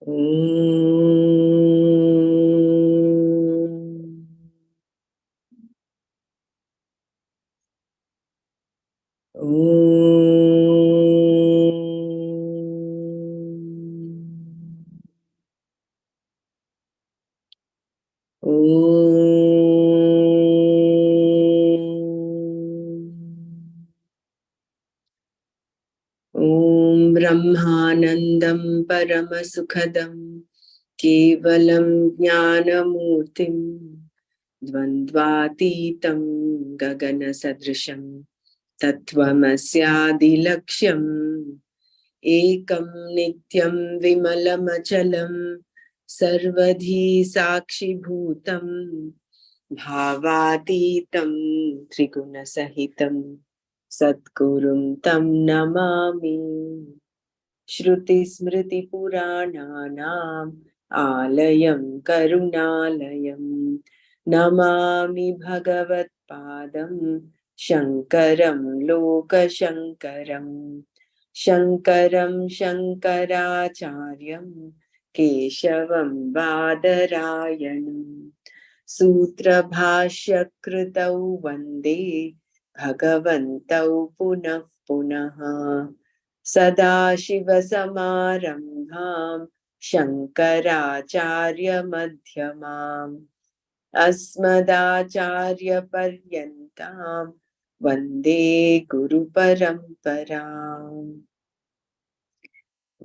ॐ ब्रह्मानन्दं परमसुखदं केवलं ज्ञानमूर्तिं द्वन्द्वातीतं गगनसदृशं तत्त्वमस्यादिलक्ष्यम् एकं नित्यं विमलमचलं सर्वधी साक्षिभूतं भावातीतं त्रिगुणसहितं सद्गुरुं तं नमामि। श्रुतिस्मृतिपुराणानाम् आलयं करुणालयं नमामि भगवत्पादं शङ्करं लोकशङ्करं शङ्करं शङ्कराचार्यं केशवं बादरायणं सूत्रभाष्यकृतौ वन्दे भगवन्तौ पुनः पुनः सदाशिवसमारम्भां शङ्कराचार्यमध्यमाम् अस्मदाचार्यपर्यन्तां वन्दे गुरुपरम्पराम्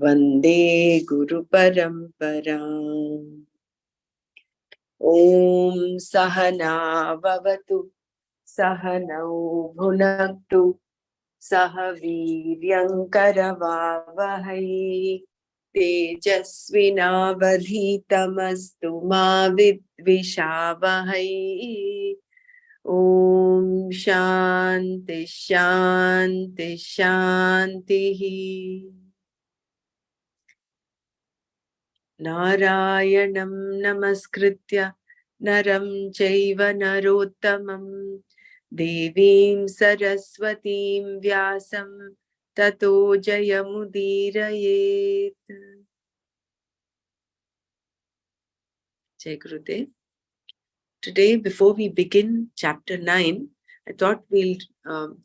वन्दे गुरुपरम्पराम्। ॐ सहना भवतु सहनौ भुनक्तु सह वीर्यङ्करवावहै तेजस्विनावधीतमस्तु मा विद्विषावहै। ॐ शान्ति शान्ति शान्तिः। नारायणं नमस्कृत्य नरं चैव नरोत्तमं देवीं सरस्वतीं व्यासं ततो जयमुदीरयेत्। Jai Gurudev. Today, before we begin chapter 9, I thought we'll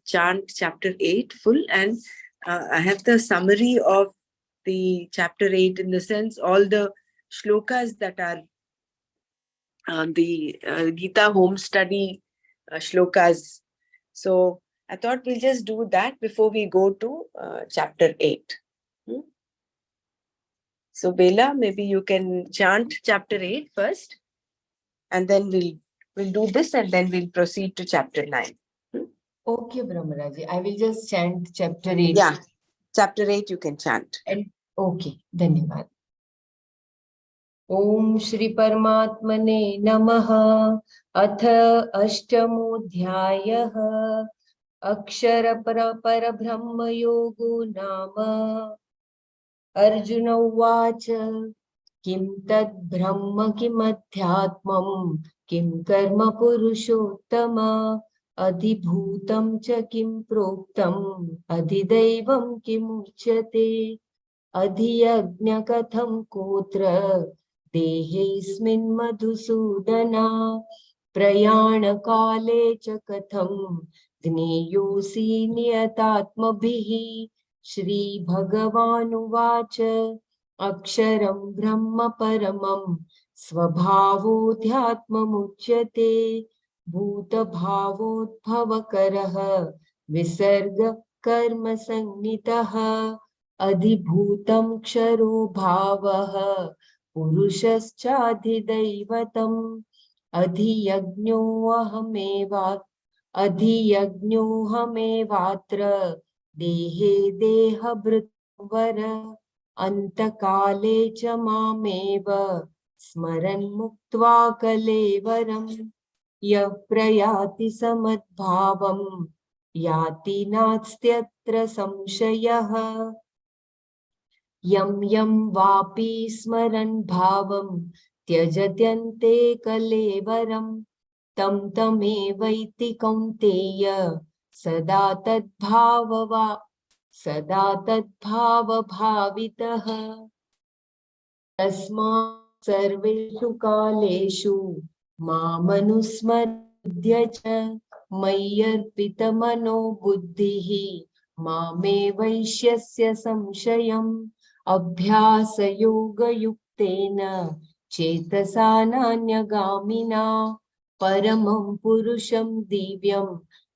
chant chapter 8 full, and I have the summary of the chapter 8 in the sense all the shlokas that are the Gita home study shlokas. So I thought we'll just do that before we go to chapter 8. So Bela, maybe you can chant chapter 8 first, and then we'll do this, and then we'll proceed to chapter 9. Okay, Brahmaraji, I will just chant chapter 8. Yeah, chapter 8 you can chant. And okay, धन्यवाद. ओम श्री परमात्मने नमः. अथ अष्टमोऽध्यायः. अक्षर परब्रह्म योगो नाम. अर्जुन उवाच किं तद् ब्रह्म किमध्यात्मं किं कर्म पुरुषोत्तम अधिभूतं च किं प्रोक्तम् अधिदैवं किमुच्यते अधियज्ञ कथं कोत्र देहेऽस्मिन् मधुसूदना प्रयाणकाले च कथं ज्ञेयोऽसि नियतात्मभिः. श्रीभगवानुवाच अक्षरं ब्रह्म परमं स्वभावोऽध्यात्ममुच्यते भूतभावोद्भवकरः विसर्ग कर्म संज्ञितः अधिभूतं क्षरो भावः पुरुषश्चाधिदैवतम् अधियज्ञोऽहमेवात्र देहे देहभृत्वर अन्तकाले च मामेव स्मरन् मुक्त्वा कलेवरम् यः प्रयाति समद्भावं याति नास्त्यत्र संशयः. यं यं वापि स्मरन् भावं त्यजत्यन्ते कलेवरं तं तमेवैति कौन्तेय सदा तद्भावभावितः. तस्मात् सर्वेषु कालेषु मामनुस्मर्य च मय्यर्पितमनो बुद्धिः मामे वैश्यस्य संशयम् अभ्यासयोगयुक्तेन चेतसा नान्यगामिना परमं पुरुषं दिव्यं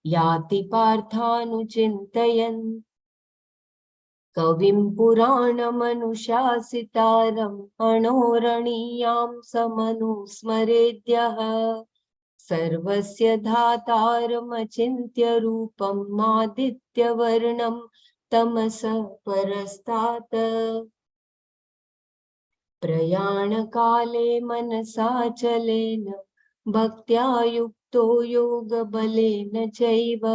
याति पार्थानुचिन्तयन् कविं पुराणमनुशासितारम् अणोरणीयां समनुस्मरेद्यः सर्वस्य धातारमचिन्त्य रूपं मादित्यवर्णं तमसः परस्तात् प्रयाणकाले मनसाचलेन भक्त्या युक्तो योगबलेन चैव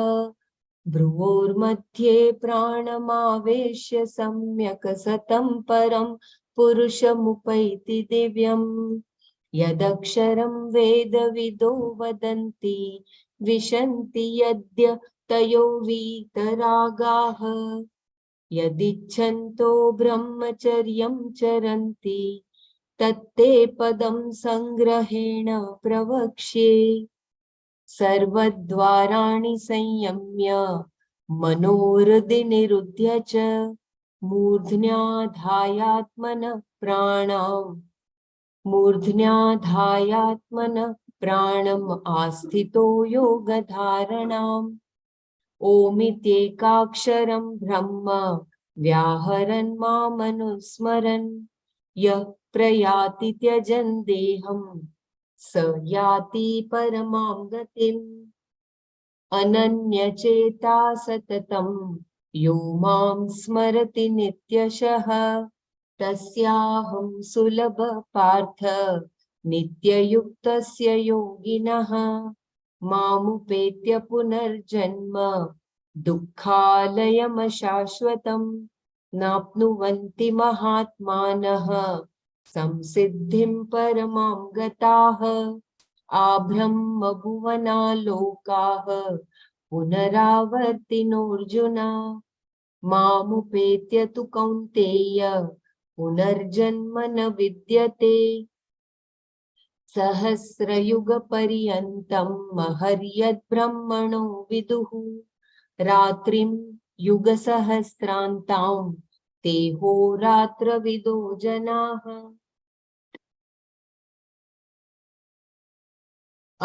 भ्रुवोर्मध्ये प्राणमावेश्य सम्यक् सतं परं पुरुषमुपैति दिव्यम् यदक्षरं वेदविदो वदन्ति विशन्ति यद्य तयो वीतरागाः यदिच्छन्तो ब्रह्मचर्यं चरन्ति तत्ते पदं संग्रहेण प्रवक्ष्ये सर्वद्वाराणि संयम्य मनोहृदि निरुध्य च मूर्ध्न्याधायात्मनः प्राणम् आस्थितो योगधारणाम् ओमित्येकाक्षरं ब्रह्म व्याहरन् मामनुस्मरन् यः प्रयाति त्यजन् देहं स याति परमां गतिम् अनन्यचेता सततं यो मां स्मरति नित्यशः तस्याहं सुलभ पार्थ नित्ययुक्तस्य योगिनः मामुपेत्य पुनर्जन्म दुःखालयमशाश्वतम् नाप्नुवन्ति महात्मानः संसिद्धिं परमां गताः आब्रह्मभुवनालोकाः पुनरावर्तिनोऽर्जुन मामुपेत्य तु कौन्तेय पुनर्जन्म न विद्यते सहस्रयुगपर्यन्तं महर्यद्ब्रह्मणो विदुः रात्रिं युगसहस्रान्तां ते होरात्रविदो जनाः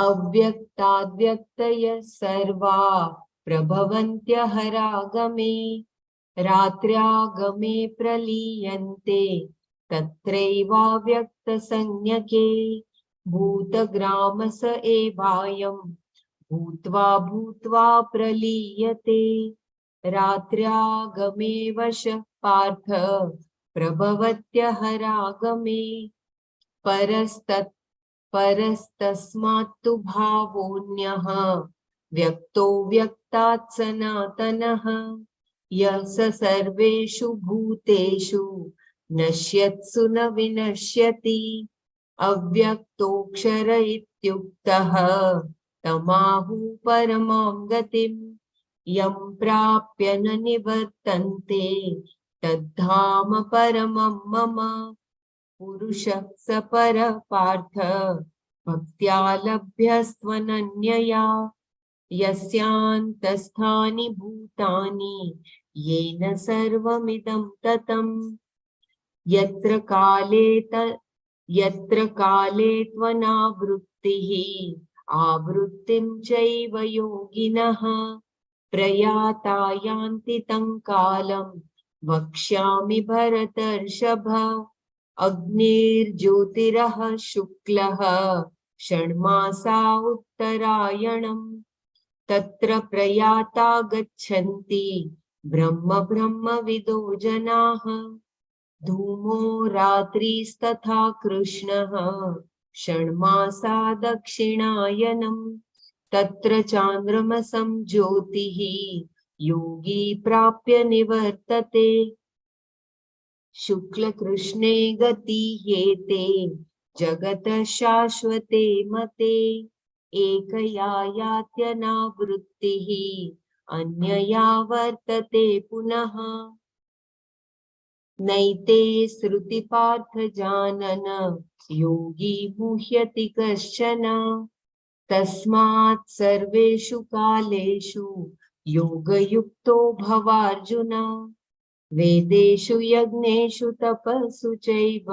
अव्यक्ताद्व्यक्तयः सर्वा प्रभवन्त्यहरागमे रात्र्यागमे प्रलीयन्ते तत्रैवाव्यक्तसंज्ञके भूतग्रामस एवायं भूत्वा भूत्वा प्रलीयते रात्र्यागमे वश पार्थ प्रभवत्यहरागमे परस्तस्मात्तु भावोऽन्यः व्यक्तो व्यक्तात् सनातनः यः स सर्वेषु भूतेषु नश्यत्सु न विनश्यति अव्यक्तोऽक्षर इत्युक्तः तमाहुः परमां गतिम् यं प्राप्य न निवर्तन्ते तद्धाम परमं मम पुरुषः स परः पार्थ भक्त्या लभ्यस्त्वनन्यया यस्यान्तस्थानि भूतानि येन सर्वमिदं ततम् यत्र काले त्वनावृत्तिः आवृत्तिं चैव योगिनः प्रयाता यान्ति तं कालं वक्ष्यामि भरतर्षभ अग्निर्ज्योतिरः शुक्लः षण्मासा उत्तरायणम् तत्र प्रयाता गच्छन्ति ब्रह्मविदो जनाः धूमो रात्रिस्तथा कृष्णः षण्मासा दक्षिणायनम् तत्र चान्द्रमसं ज्योतिः योगी प्राप्य निवर्तते शुक्लकृष्णे गतीयेते जगतः शाश्वते मते एकया यात्यनावृत्तिः अन्यया वर्तते पुनः नैते श्रुतिपार्थ जानन योगी मुह्यति कश्चन तस्मात् सर्वेषु कालेषु योगयुक्तो भवार्जुन वेदेषु यज्ञेषु तपस्सु चैव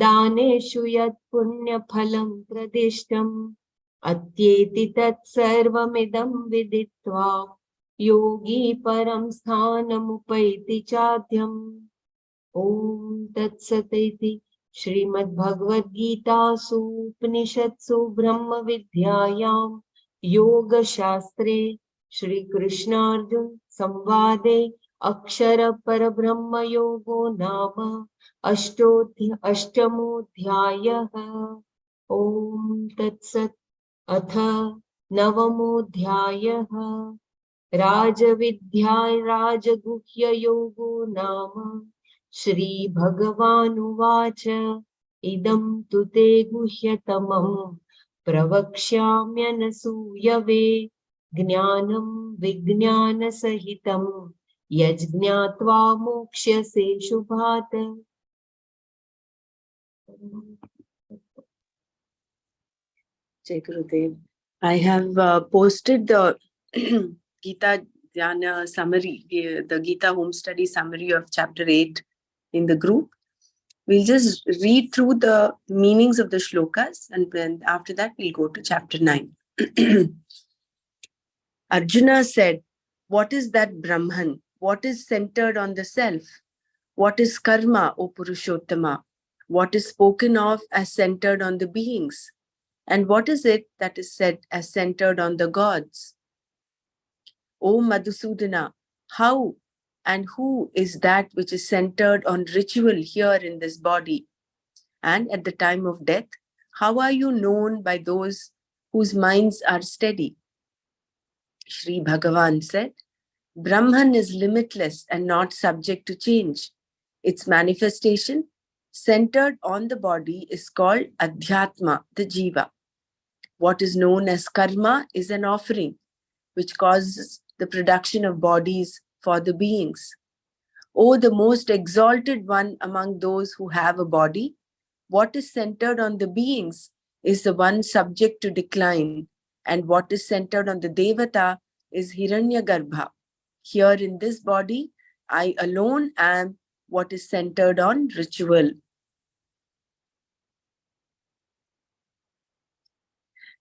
दानेषु यत् पुण्यफलं प्रदिष्टम् अत्येति तत्सर्वमिदं विदित्वा योगी परं स्थानमुपैति चाद्यम् ॐ तत्सदिति श्रीमद्भगवद्गीतासु उपनिषत्सु ब्रह्मविद्यायां योगशास्त्रे श्रीकृष्णार्जुन संवादे अक्षर परब्रह्म योगो नाम अष्टमोऽध्यायः ॐ तत्सत् अथ नवमोऽध्यायः राजविद्या राजगुह्ययोगो नाम श्रीभगवानुवाच इदं तु ते गुह्यतमं प्रवक्ष्याम्यनसूयवे ज्ञानं विज्ञानसहितं यज्ज्ञात्वा मोक्ष्यसे शुभात् Jai Gurudev. I have posted the Gita Dhyana summary, the Gita home study summary of chapter 8 in the group. We'll just read through the meanings of the shlokas, and then after that we'll go to chapter 9. Arjuna said, "What is that Brahman? What is centered on the self? What is karma, O Purushottama? What is spoken of as centered on the beings? And what is it that is said as centered on the gods? O Madhusudana, how and who is that which is centered on ritual here in this body? And at the time of death, how are you known by those whose minds are steady?" Sri Bhagavan said, Brahman is limitless and not subject to change. Its manifestation, centered on the body, is called Adhyatma, the Jiva. What is known as karma is an offering, which causes the production of bodies for the beings. O the most exalted one among those who have a body, what is centered on the beings is the one subject to decline, and what is centered on the Devata is Hiranyagarbha. Here in this body, I alone am what is centered on ritual.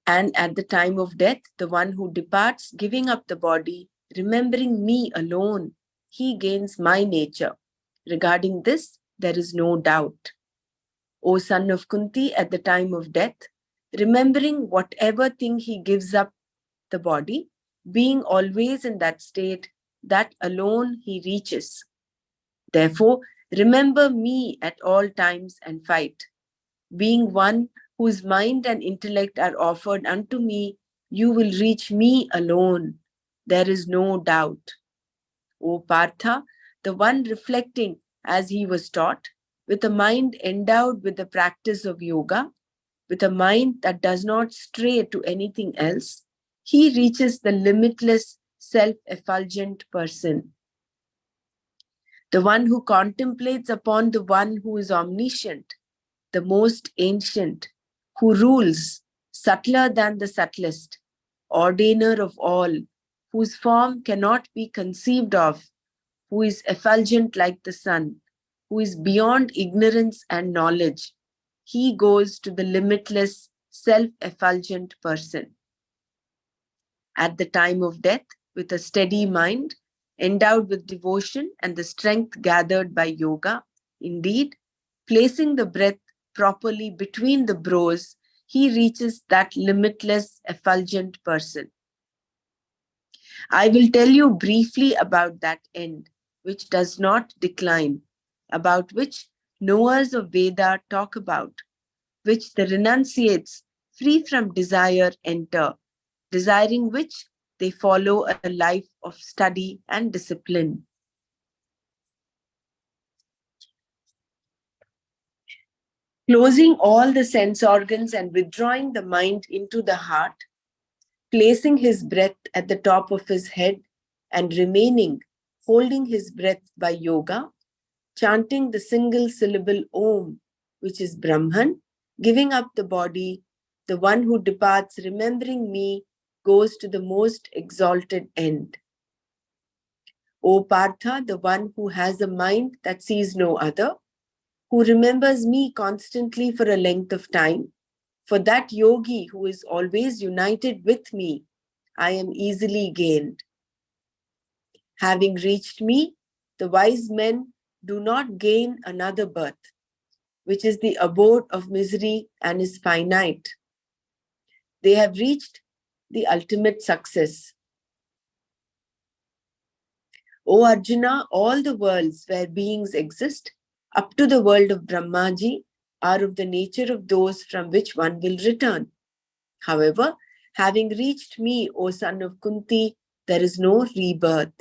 And at the time of death, the one who departs, giving up the body, remembering me alone, he gains my nature. Regarding this, there is no doubt. O son of Kunti, at the time of death, remembering whatever thing he gives up the body, being always in that state, that alone he reaches. Therefore, remember me at all times and fight. Being one whose mind and intellect are offered unto me, you will reach me alone. There is no doubt. O Partha, the one reflecting as he was taught, with a mind endowed with the practice of yoga, with a mind that does not stray to anything else, he reaches the limitless, self-effulgent person. The one who contemplates upon the one who is omniscient, the most ancient, who rules, subtler than the subtlest, ordainer of all, whose form cannot be conceived of, who is effulgent like the sun, who is beyond ignorance and knowledge. He goes to the limitless, self-effulgent person. At the time of death, with a steady mind, endowed with devotion and the strength gathered by yoga, indeed, placing the breath properly between the brows, he reaches that limitless, effulgent person. I will tell you briefly about that end, which does not decline, about which knowers of Veda talk about, which the renunciates, free from desire, enter, desiring which they follow a life of study and discipline. Closing all the sense organs and withdrawing the mind into the heart, placing his breath at the top of his head and remaining holding his breath by yoga, chanting the single syllable Om, which is Brahman, giving up the body, the one who departs remembering me goes to the most exalted end. O Partha, the one who has a mind that sees no other, who remembers me constantly for a length of time, for that yogi who is always united with me, I am easily gained. Having reached me, the wise men do not gain another birth, which is the abode of misery and is finite. They have reached the ultimate success. O Arjuna, all the worlds where beings exist, up to the world of Brahmaji, are of the nature of those from which one will return. However, having reached me, O son of Kunti, there is no rebirth.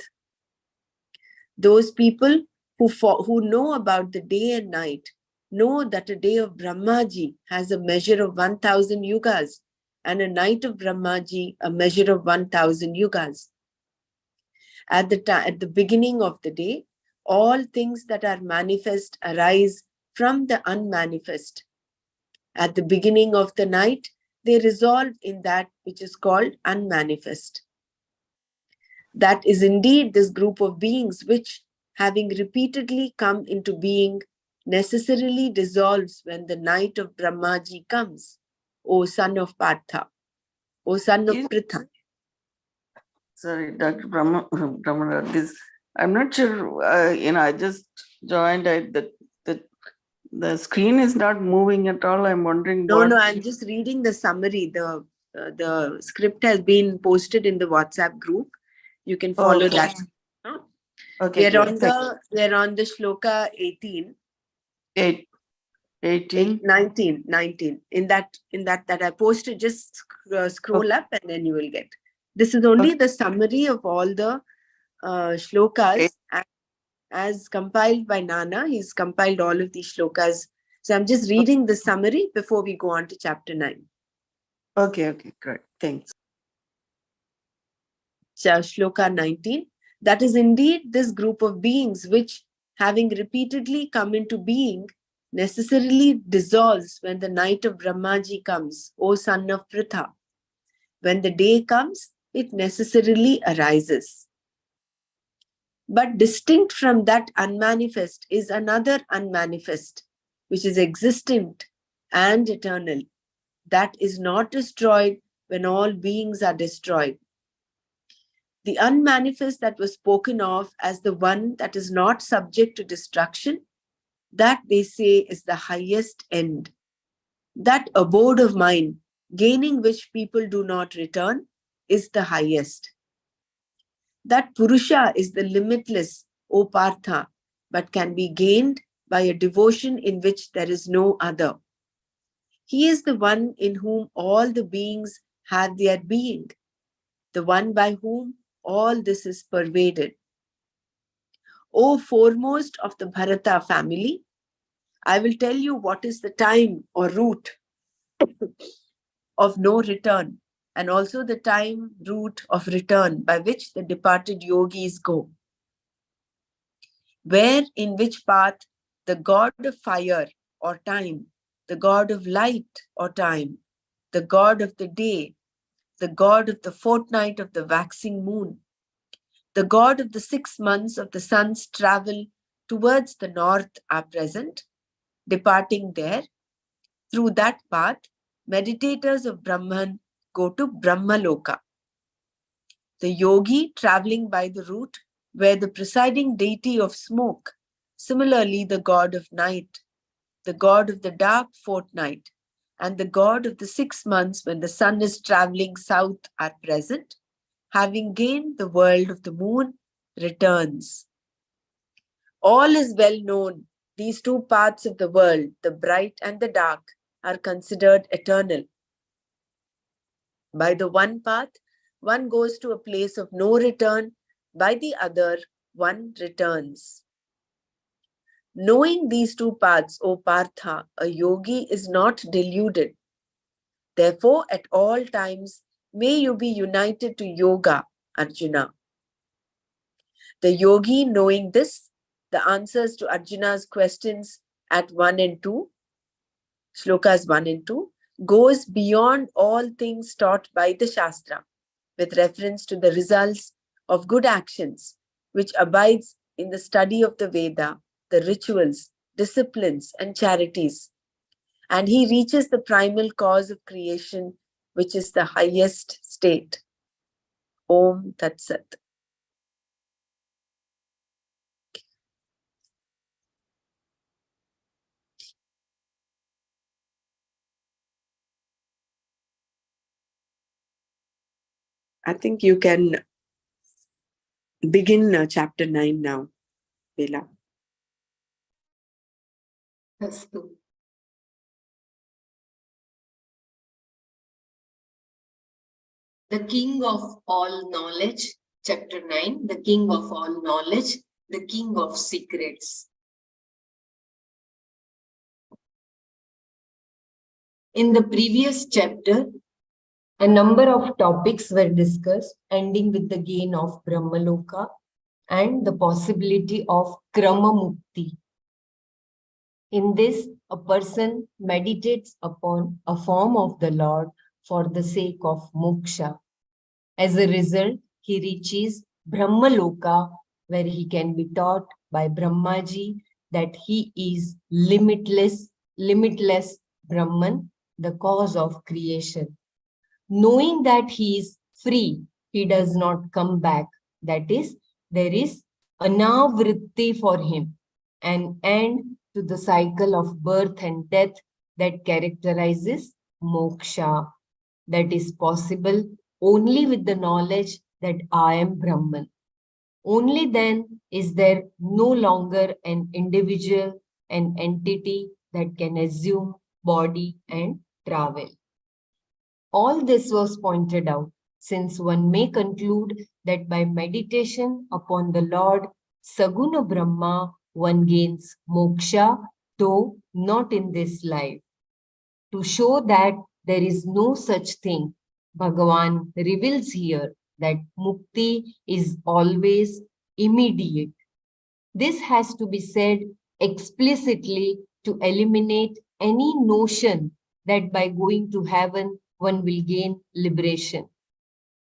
Those people who know about the day and night know that a day of Brahmaji has a measure of 1,000 yugas and a night of Brahmaji a measure of 1,000 yugas. At the beginning of the day, all things that are manifest arise from the unmanifest. At the beginning of the night, they resolve in that which is called unmanifest. That is indeed this group of beings which, having repeatedly come into being, necessarily dissolves when the night of Brahmaji comes, O son of Partha, O son of Pritha. Sorry, Dr. Brahmana, this, I'm not sure, I just joined, the screen is not moving at all. I'm wondering No, I'm just reading the summary. The script has been posted in the WhatsApp group. You can follow that. Okay, we're on the shloka 18. 18? 19. In that I posted, just scroll up and then you will get. This is only the summary of all the shlokas as compiled by Nana. He's compiled all of these shlokas. So I'm just reading the summary before we go on to chapter 9. Okay, great. Thanks. Shloka 19. That is indeed this group of beings which, having repeatedly come into being, necessarily dissolves when the night of Brahmaji comes, O son of Pritha. When the day comes, it necessarily arises. But distinct from that unmanifest is another unmanifest, which is existent and eternal, that is not destroyed when all beings are destroyed. The unmanifest that was spoken of as the one that is not subject to destruction, that they say is the highest end. That abode of mine, gaining which people do not return, is the highest. That Purusha is the limitless, O Partha, but can be gained by a devotion in which there is no other. He is the one in whom all the beings have their being, the one by whom all this is pervaded. O foremost of the Bharata family, I will tell you what is the time or route of no return, and also the time route of return by which the departed yogis go. Where, in which path, the god of fire or time, the god of light or time, the god of the day, the god of the fortnight of the waxing moon, the god of the 6 months of the sun's travel towards the north are present, departing there. Through that path, meditators of Brahman go to Brahmaloka. The yogi traveling by the route where the presiding deity of smoke, similarly the god of night, the god of the dark fortnight, and the god of the 6 months when the sun is traveling south are present, having gained the world of the moon, returns. All is well known. These two parts of the world, the bright and the dark, are considered eternal. By the one path, one goes to a place of no return. By the other, one returns. Knowing these two paths, O Partha, a yogi is not deluded. Therefore, at all times, may you be united to yoga, Arjuna. The yogi, knowing this, the answers to Arjuna's questions at 1 and 2, shlokas 1 and 2, goes beyond all things taught by the Shastra, with reference to the results of good actions, which abides in the study of the Veda, the rituals, disciplines, and charities. And he reaches the primal cause of creation, which is the highest state. Om Tat Sat. I think you can begin chapter 9 now, Bela. Astu. The king of all knowledge, chapter 9, the king of all knowledge, the king of secrets. In the previous chapter, a number of topics were discussed, ending with the gain of Brahmaloka and the possibility of Krama Mukti. In this, a person meditates upon a form of the Lord for the sake of moksha. As a result, he reaches Brahmaloka, where he can be taught by Brahmaji that he is limitless Brahman, the cause of creation. Knowing that he is free, he does not come back. That is, there is anavritti for him, an end to the cycle of birth and death that characterizes moksha. That is possible only with the knowledge that I am Brahman. Only then is there no longer an individual, an entity that can assume body and travel. All this was pointed out, since one may conclude that by meditation upon the Lord Saguna Brahma, one gains moksha, though not in this life. To show that there is no such thing, Bhagavan reveals here that mukti is always immediate. This has to be said explicitly to eliminate any notion that by going to heaven one will gain liberation.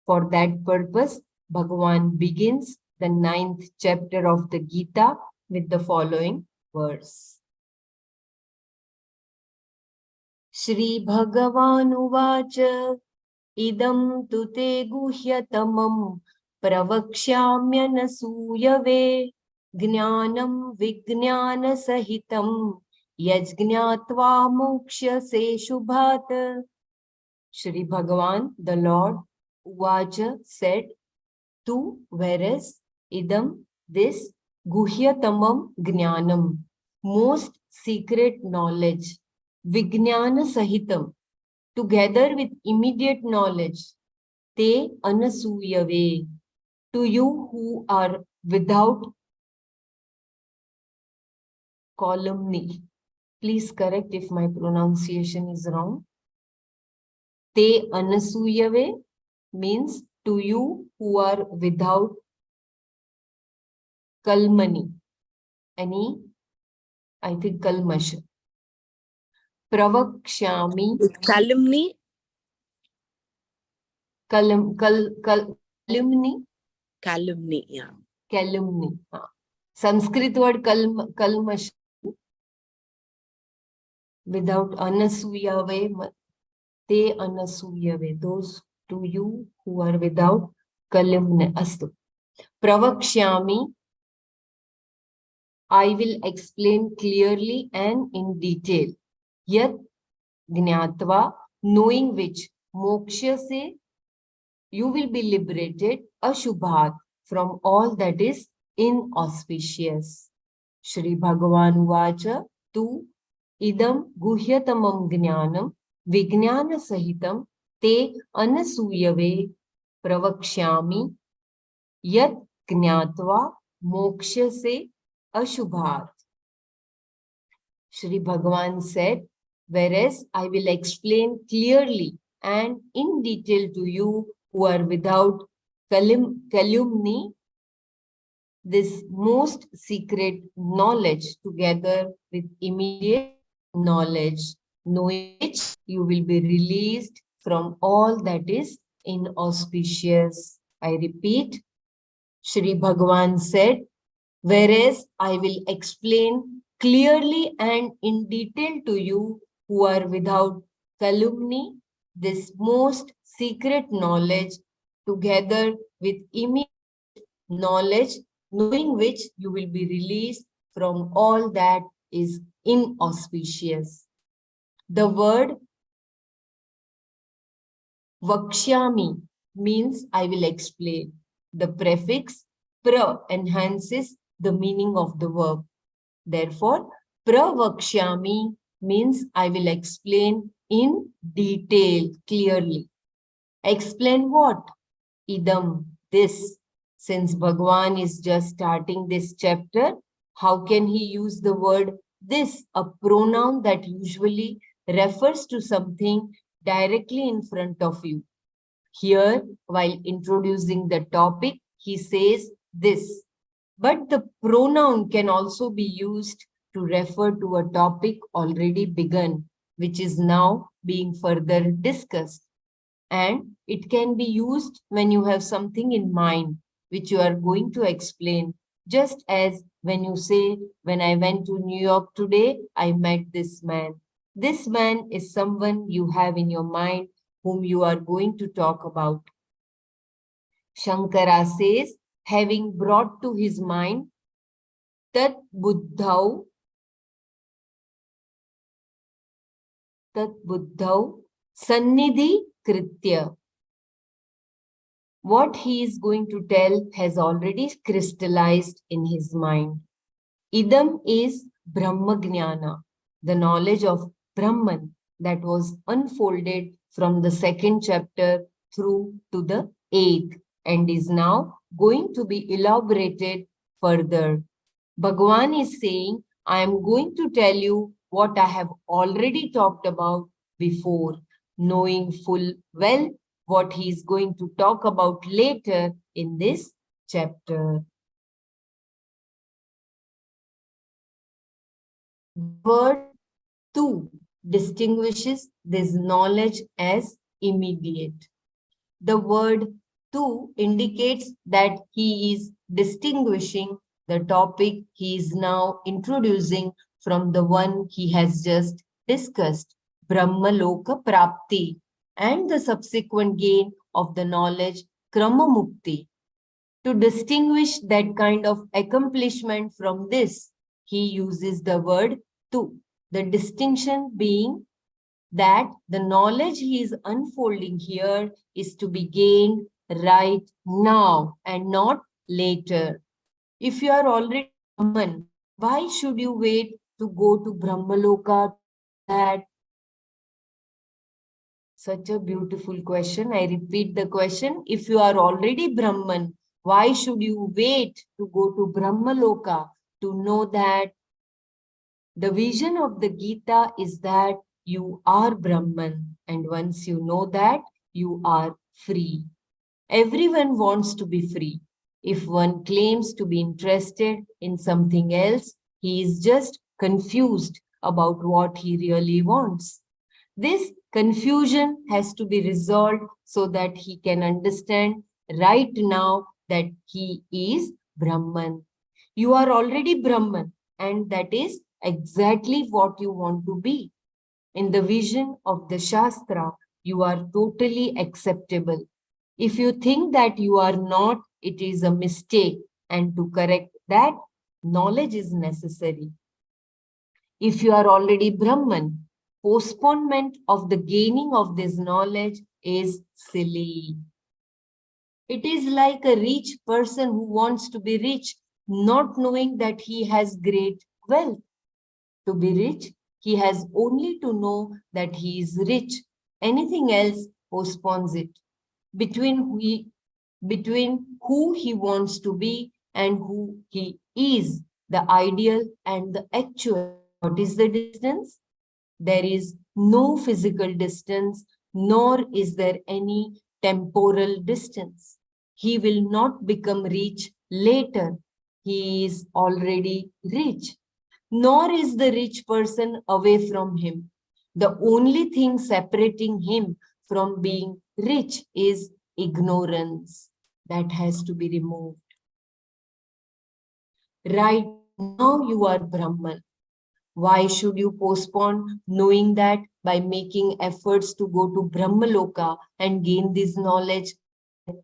For that purpose, Bhagavan begins the 9th chapter of the Gita with the following verse. Shri Bhagavan Uvacha idam tu te guhyatamam pravakshamyanasuyave jnanam vijnana sahitam yajgnatva mokshase shubhat. Shri Bhagavan, the Lord, Uvacha said, to, whereas, idam, this, guhyatamam jnanam, most secret knowledge, vijnana sahitam, together with immediate knowledge, te anasuyave, to you who are without calumny. Please correct if my pronunciation is wrong. Te anasuyave means to you who are without kalmani, any, I think, kalmash. Pravakshami. Calumny? Calumny. Calumny, yeah. Calumny. Sanskrit word kalmash. Without anasuyave, te anasuyave, those to you who are without calumny. Astu. Pravakshyami, I will explain clearly and in detail. Yat gnatva, knowing which, moksha se, you will be liberated, ashubhat, from all that is inauspicious. Shri Bhagavan Vacha, tu idam guhyatamam jnanam vijnana sahitam te anasuyave pravakshyami yat gnatva moksha se ashubhat. Shri Bhagavan said, whereas I will explain clearly and in detail to you who are without calumny, this most secret knowledge together with immediate knowledge, knowing which you will be released from all that is inauspicious. I repeat, Shri Bhagavan said, whereas I will explain clearly and in detail to you who are without calumny, this most secret knowledge together with immediate knowledge, knowing which you will be released from all that is inauspicious. The word Vakshyami means I will explain. The prefix pra enhances the meaning of the verb. Therefore, pravakshyami means I will explain in detail, clearly. Explain what? Idam, this. Since Bhagwan is just starting this chapter, how can he use the word this, a pronoun that usually refers to something directly in front of you? Here, while introducing the topic, he says this. But the pronoun can also be used to refer to a topic already begun, which is now being further discussed. And it can be used when you have something in mind, which you are going to explain. Just as when you say, when I went to New York today, I met this man. This man is someone you have in your mind whom you are going to talk about. Shankara says, having brought to his mind tat buddhau sannidhi kritya. What he is going to tell has already crystallized in his mind. Idam is Brahma Jnana, the knowledge of Brahman that was unfolded from the second chapter through to the 8th and is now going to be elaborated further. Bhagwan is saying, I am going to tell you what I have already talked about before, knowing full well what he is going to talk about later in this chapter. The word tu distinguishes this knowledge as immediate. The word tu indicates that he is distinguishing the topic he is now introducing from the one he has just discussed, Brahmaloka Prapti, and the subsequent gain of the knowledge Krama Mukti. To distinguish that kind of accomplishment from this, he uses the word tu. The distinction being that the knowledge he is unfolding here is to be gained right now and not later. If you are already Brahman, why should you wait to go to Brahmaloka to know that? Such a beautiful question. I repeat the question. If you are already Brahman, why should you wait to go to Brahmaloka to know that? The vision of the Gita is that you are Brahman, and once you know that, you are free. Everyone wants to be free. If one claims to be interested in something else, he is just confused about what he really wants. This confusion has to be resolved so that he can understand right now that he is Brahman. You are already Brahman, and that is exactly what you want to be. In the vision of the Shastra, you are totally acceptable. If you think that you are not, it is a mistake, and to correct that, knowledge is necessary. If you are already Brahman, postponement of the gaining of this knowledge is silly. It is like a rich person who wants to be rich, not knowing that he has great wealth. To be rich, he has only to know that he is rich. Anything else postpones it. Between who he wants to be and who he is, the ideal and the actual. What is the distance? There is no physical distance, nor is there any temporal distance. He will not become rich later. he is already rich, nor is the rich person away from him. The only thing separating him from being rich is ignorance. That has to be removed. Right now you are Brahman. Why should you postpone knowing that by making efforts to go to Brahmaloka and gain this knowledge there?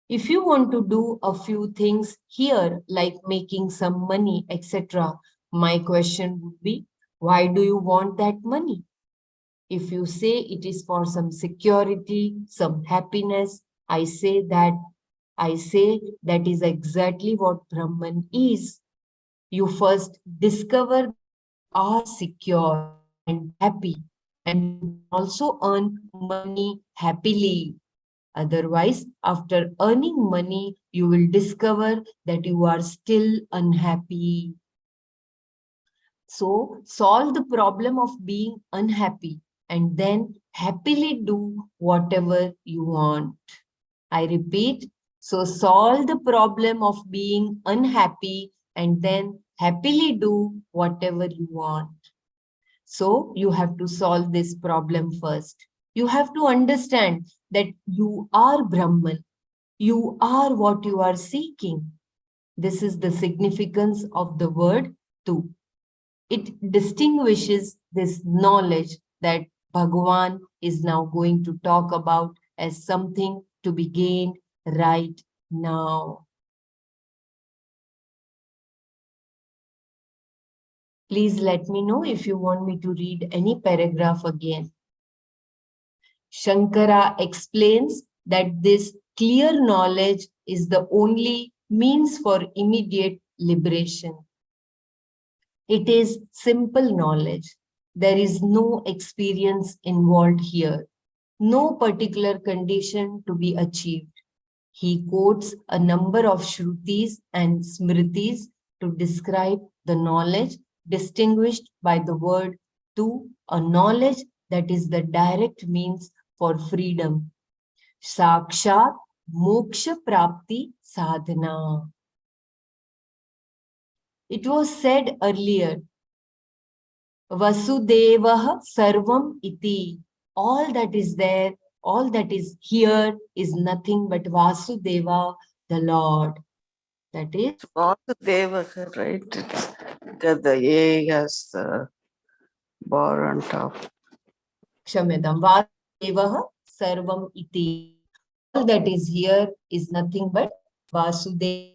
If you want to do a few things here, like making some money, etc., my question would be, why do you want that money? If you say it is for some security, some happiness, I say that is exactly what Brahman is. You first discover that you are secure and happy, and you can also earn money happily. Otherwise, after earning money, you will discover that you are still unhappy. So, solve the problem of being unhappy and then happily do whatever you want. I repeat, so solve the problem of being unhappy and then happily do whatever you want. So you have to solve this problem first. You have to understand that you are Brahman. You are what you are seeking. This is the significance of the word tu. It distinguishes this knowledge that Bhagavan is now going to talk about as something to be gained right now. Please let me know if you want me to read any paragraph again. Shankara explains that this clear knowledge is the only means for immediate liberation. It is simple knowledge. There is no experience involved here, no particular condition to be achieved. He quotes a number of Shrutis and Smritis to describe the knowledge distinguished by the word tu, a knowledge that is the direct means for freedom. Sakshat Moksha Prapti Sadhana. It was said earlier, Vasudevah Sarvam Iti. All that is there, all that is here is nothing but Vasudeva, the Lord. That is Vasudeva, right? It's because the A has the bar on top. Kshamedam. Vasudevah Sarvam Iti. All that is here is nothing but Vasudeva,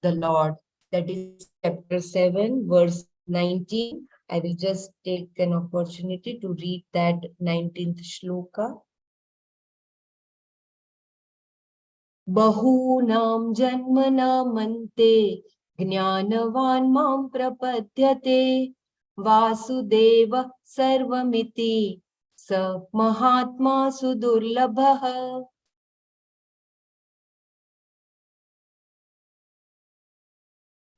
the Lord. That is chapter 7, verse 19. I will just take an opportunity to read that 19th shloka. Bahunam janmanamante jnanavan mam prapadyate Vasudeva sarvamiti sa mahatma sudurlabha.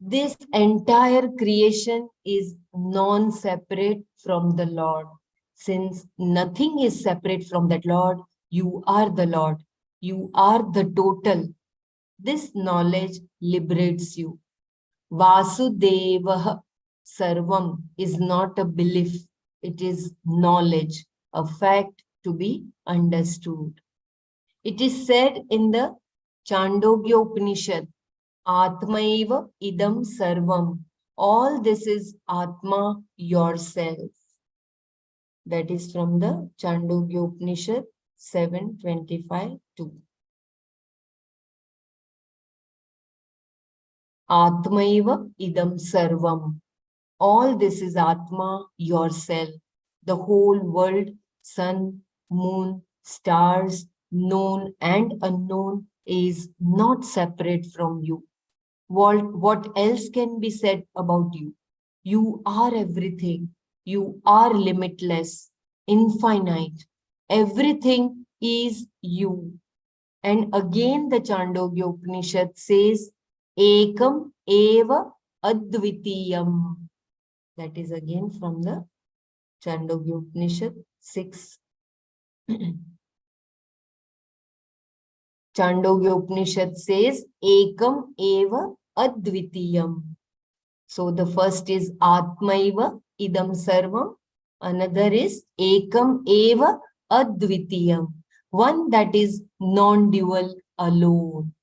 This entire creation is non-separate from the Lord. Since nothing is separate from that Lord, you are the Lord. You are the total. This knowledge liberates you. Vasudeva Sarvam is not a belief. It is knowledge, a fact to be understood. It is said in the Chandogya Upanishad, Atmaiva idam sarvam. All this is Atma, yourself. That is from the Chandogya Upanishad 7:25-2. Atmaiva idam sarvam. All this is Atma, yourself. The whole world, sun, moon, stars, known and unknown, is not separate from you. What else can be said about you? You are everything. You are limitless, infinite. Everything is you. And again, the Chandogya Upanishad says, Ekam eva advitiyam. That is again from the Chandogya Upanishad 6. Chandogya Upanishad says, Ekam eva advitiyam. So the first is Atmaiva idam sarvam. Another is Ekam eva advitiyam. One that is non-dual, alone.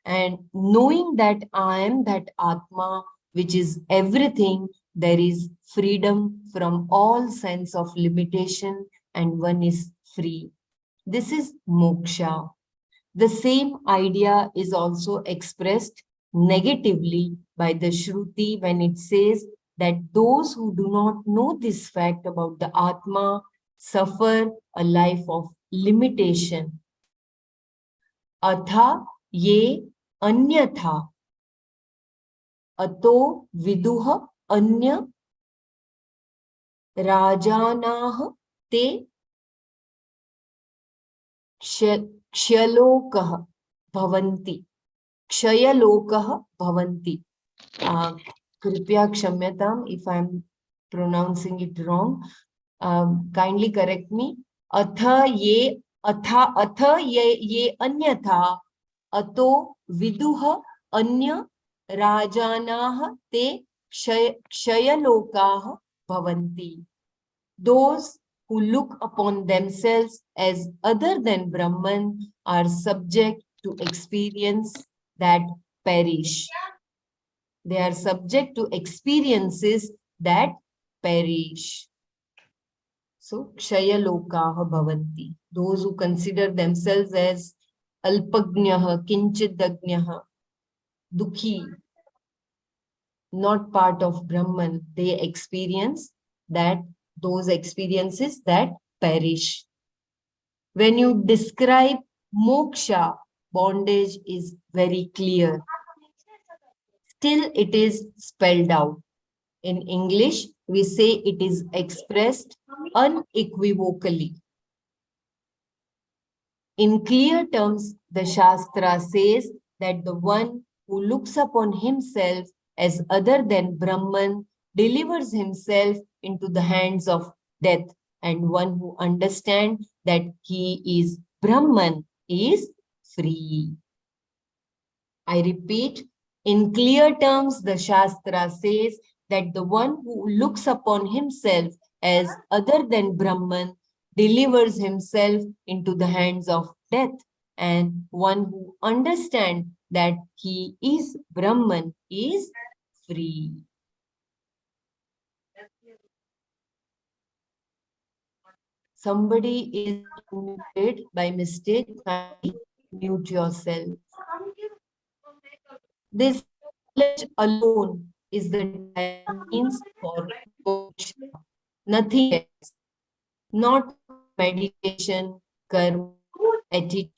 And knowing that I am that Atma, which is everything, there is freedom from all sense of limitation and one is free. This is moksha. The same idea is also expressed negatively by the Shruti when it says that those who do not know this fact about the Atma suffer a life of limitation. Atha ye anyatha ato viduha anya rajanah te क्षयलोकः भवन्ति. क्षयलोकः भवन्ति. Kripya kshamyatam if I am pronouncing it wrong. Kindly correct me. Atha ye anyatha ato viduha anya rajanah te kshayalokaah bhavanti. Those who look upon themselves as other than Brahman are subject to experience that perish. They are subject to experiences that perish. So, Kshayalokaha bhavanti. Those who consider themselves as Alpagnyaha, Kinchidagnaha, Dukhi, not part of Brahman, they experience that those experiences that perish. When you describe moksha, bondage is very clear. Still, it is spelled out. In English, we say it is expressed unequivocally. In clear terms, the Shastra says that the one who looks upon himself as other than Brahman delivers himself into the hands of death, and one who understands that he is Brahman is free. I repeat, in clear terms, the Shastra says that the one who looks upon himself as other than Brahman delivers himself into the hands of death, and one who understands that he is Brahman is free. Somebody is unmuted by mistake. Kindly mute yourself. This knowledge alone is the direct means for moksha, nothing else. Not meditation, karma, attitude,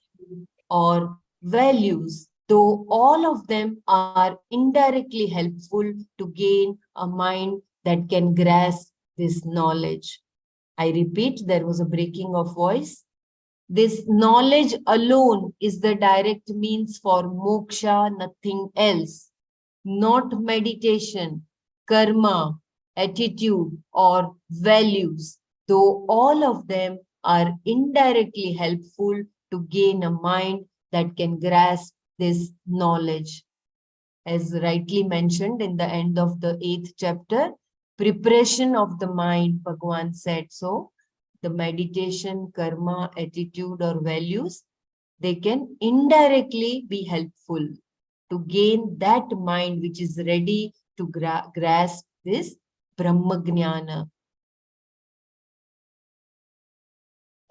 or values, though all of them are indirectly helpful to gain a mind that can grasp this knowledge. I repeat, there was a breaking of voice. This knowledge alone is the direct means for moksha, nothing else. Not meditation, karma, attitude, or values, though all of them are indirectly helpful to gain a mind that can grasp this knowledge. As rightly mentioned in the end of the 8th chapter, preparation of the mind, Bhagavan said so. The meditation, karma, attitude, or values, they can indirectly be helpful to gain that mind which is ready to grasp this Brahma Jnana.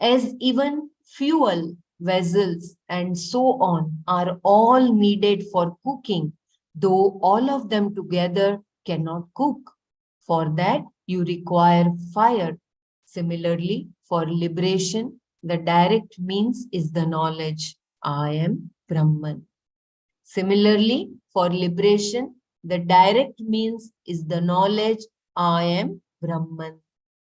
As even fuel, vessels, and so on are all needed for cooking, though all of them together cannot cook. For that, you require fire. Similarly, for liberation, the direct means is the knowledge, I am Brahman. Similarly, for liberation, the direct means is the knowledge, I am Brahman.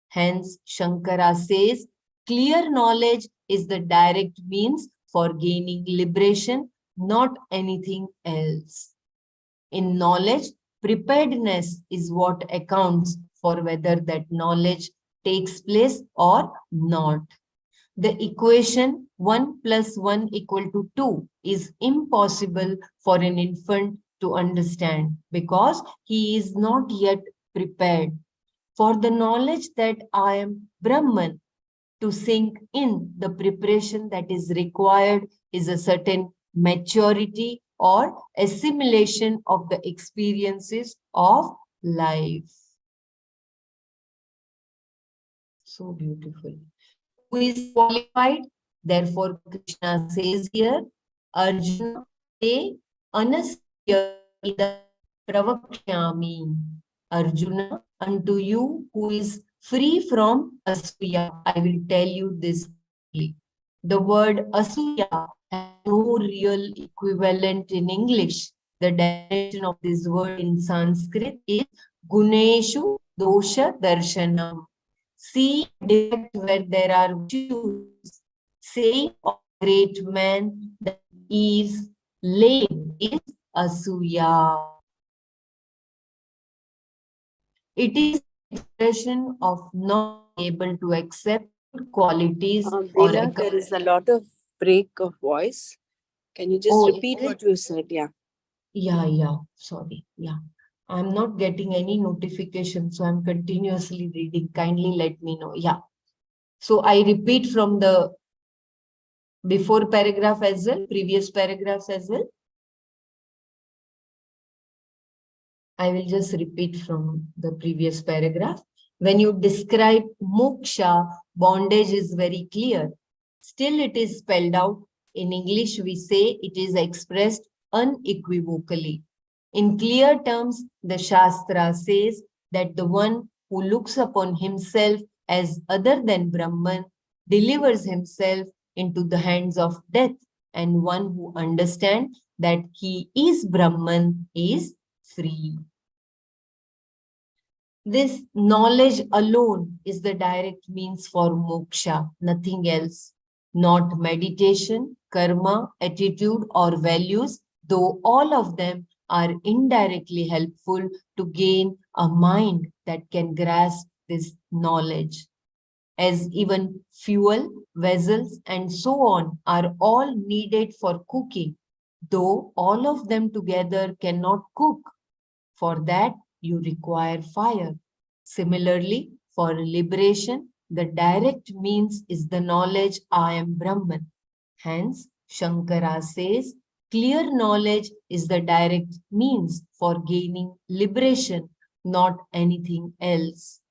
Hence, Shankara says, clear knowledge is the direct means for gaining liberation, not anything else. In knowledge, preparedness is what accounts for whether that knowledge takes place or not. The equation 1 + 1 = 2 is impossible for an infant to understand because he is not yet prepared. For the knowledge that I am Brahman to sink in, the preparation that is required is a certain maturity or assimilation of the experiences of life. So beautiful. Who is qualified? Therefore, Krishna says here, Arjuna te anasuya idam pravakshyami. Arjuna, unto you who is free from asuya, I will tell you this clearly. The word asuya has no real equivalent in English. The definition of this word in Sanskrit is Guneshu dosha darshanam. See defect where there are virtues. Saying of a great man that he is lame is asuya. It is an expression of not being able to accept qualities or Bela, there is a lot of break of voice. Can you just repeat what you said? Yeah. Yeah, sorry. Yeah. I'm not getting any notification, so I'm continuously reading. Kindly let me know. Yeah. So I repeat from the before paragraph as well, previous paragraphs as well. I will just repeat from the previous paragraph. When you describe moksha, bondage is very clear. Still, it is spelled out. In English, we say it is expressed unequivocally. In clear terms, the Shastra says that the one who looks upon himself as other than Brahman delivers himself into the hands of death, and one who understands that he is Brahman is free. This knowledge alone is the direct means for moksha, nothing else. Not meditation, karma, attitude, or values, though all of them are indirectly helpful to gain a mind that can grasp this knowledge. As even fuel, vessels, and so on are all needed for cooking, though all of them together cannot cook. For that, you require fire. Similarly, for liberation, the direct means is the knowledge I am Brahman. Hence, Shankara says, clear knowledge is the direct means for gaining liberation, not anything else.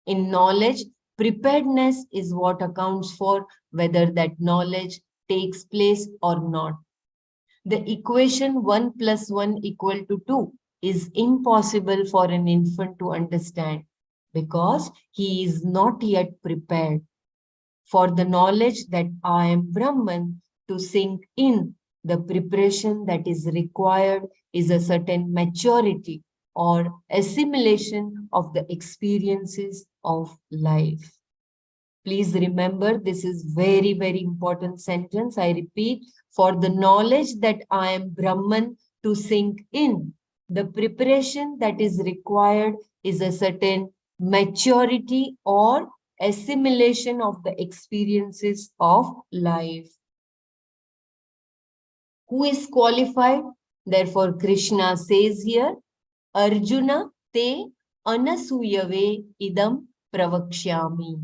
In knowledge, preparedness is what accounts for whether that knowledge takes place or not. The equation 1 plus 1 equal to 2 is impossible for an infant to understand because he is not yet prepared for the knowledge that I am Brahman to sink in. The preparation that is required is a certain maturity or assimilation of the experiences of life. Please remember, this is very, very important sentence. I repeat, for the knowledge that I am Brahman to sink in, the preparation that is required is a certain maturity or assimilation of the experiences of life. Who is qualified? Therefore, Krishna says here, Arjuna te anasuyave idam pravakshyami.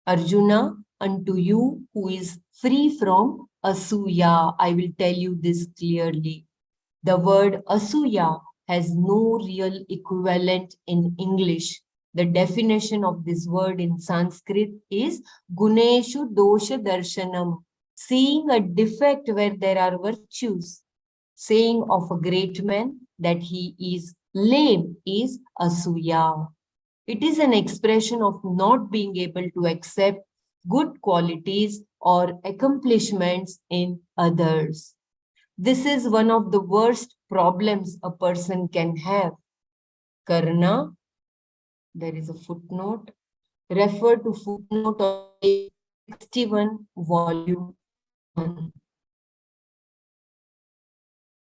Arjuna, unto you who is free from asuya, I will tell you this clearly. The word asuya has no real equivalent in English. The definition of this word in Sanskrit is Guneshu dosha darshanam, seeing a defect where there are virtues. Saying of a great man that he is lame is asuya. It is an expression of not being able to accept good qualities or accomplishments in others. This is one of the worst problems a person can have. Karna, there is a footnote. Refer to footnote on page 61, volume 1.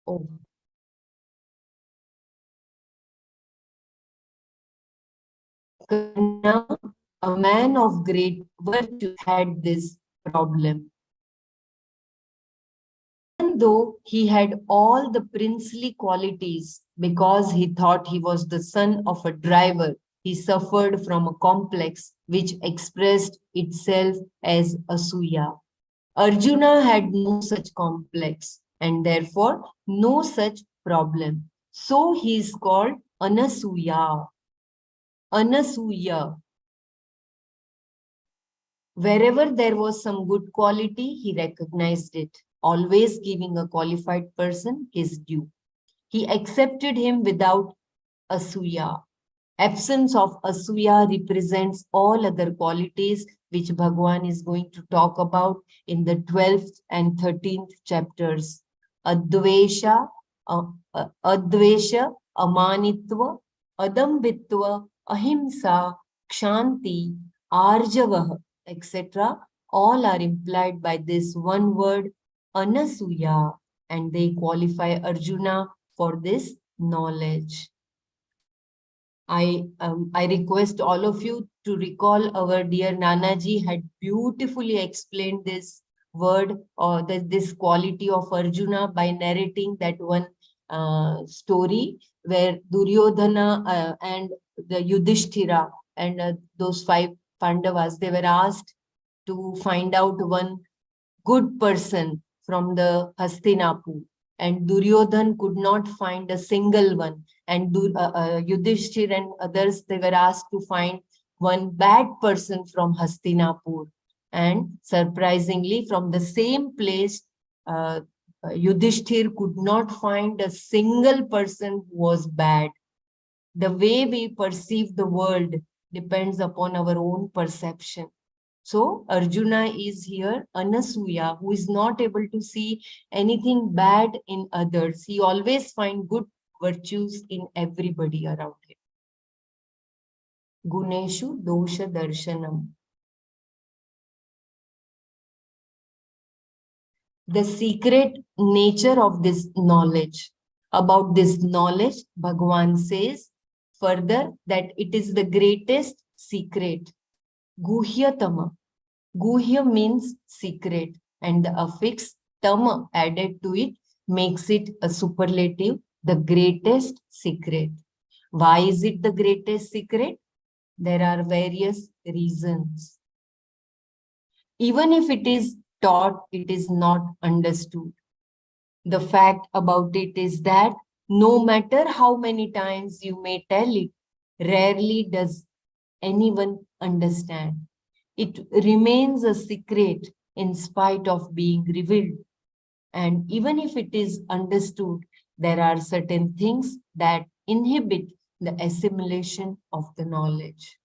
Oh. Karna, a man of great virtue, had this problem. Even Even though he had all the princely qualities, because he thought he was the son of a driver, he suffered from a complex which expressed itself as asuya. Arjuna had no such complex and therefore no such problem. So he is called Anasuya. Anasuya. Wherever there was some good quality, he recognized it, always giving a qualified person his due. He accepted him without asuya. Absence of asuya represents all other qualities which Bhagwan is going to talk about in the 12th and 13th chapters. Advesha, Advesha, Amanitva, Adambitva, Ahimsa, Kshanti, Arjavah, etc. All are implied by this one word, Anasuya, and they qualify Arjuna for this knowledge. I request all of you to recall our dear Nanaji had beautifully explained this word or this quality of Arjuna by narrating that one story where Duryodhana and the Yudhishthira and those 5 Pandavas, they were asked to find out one good person from the Hastinapur, and Duryodhan could not find a single one, and Yudhishthir and others, they were asked to find one bad person from Hastinapur, and surprisingly from the same place Yudhishthir could not find a single person who was bad. The way we perceive the world depends upon our own perception. So Arjuna is here, Anasuya, who is not able to see anything bad in others. He always finds good virtues in everybody around him. Guneshu dosha darshanam. The secret nature of this knowledge. About this knowledge, Bhagavan says further that it is the greatest secret. Guhyatama. Guhya means secret, and the affix tama added to it makes it a superlative, the greatest secret. Why is it the greatest secret? There are various reasons. Even if it is taught, it is not understood. The fact about it is that no matter how many times you may tell it, rarely does anyone understand. It remains a secret in spite of being revealed. And even if it is understood, there are certain things that inhibit the assimilation of the knowledge.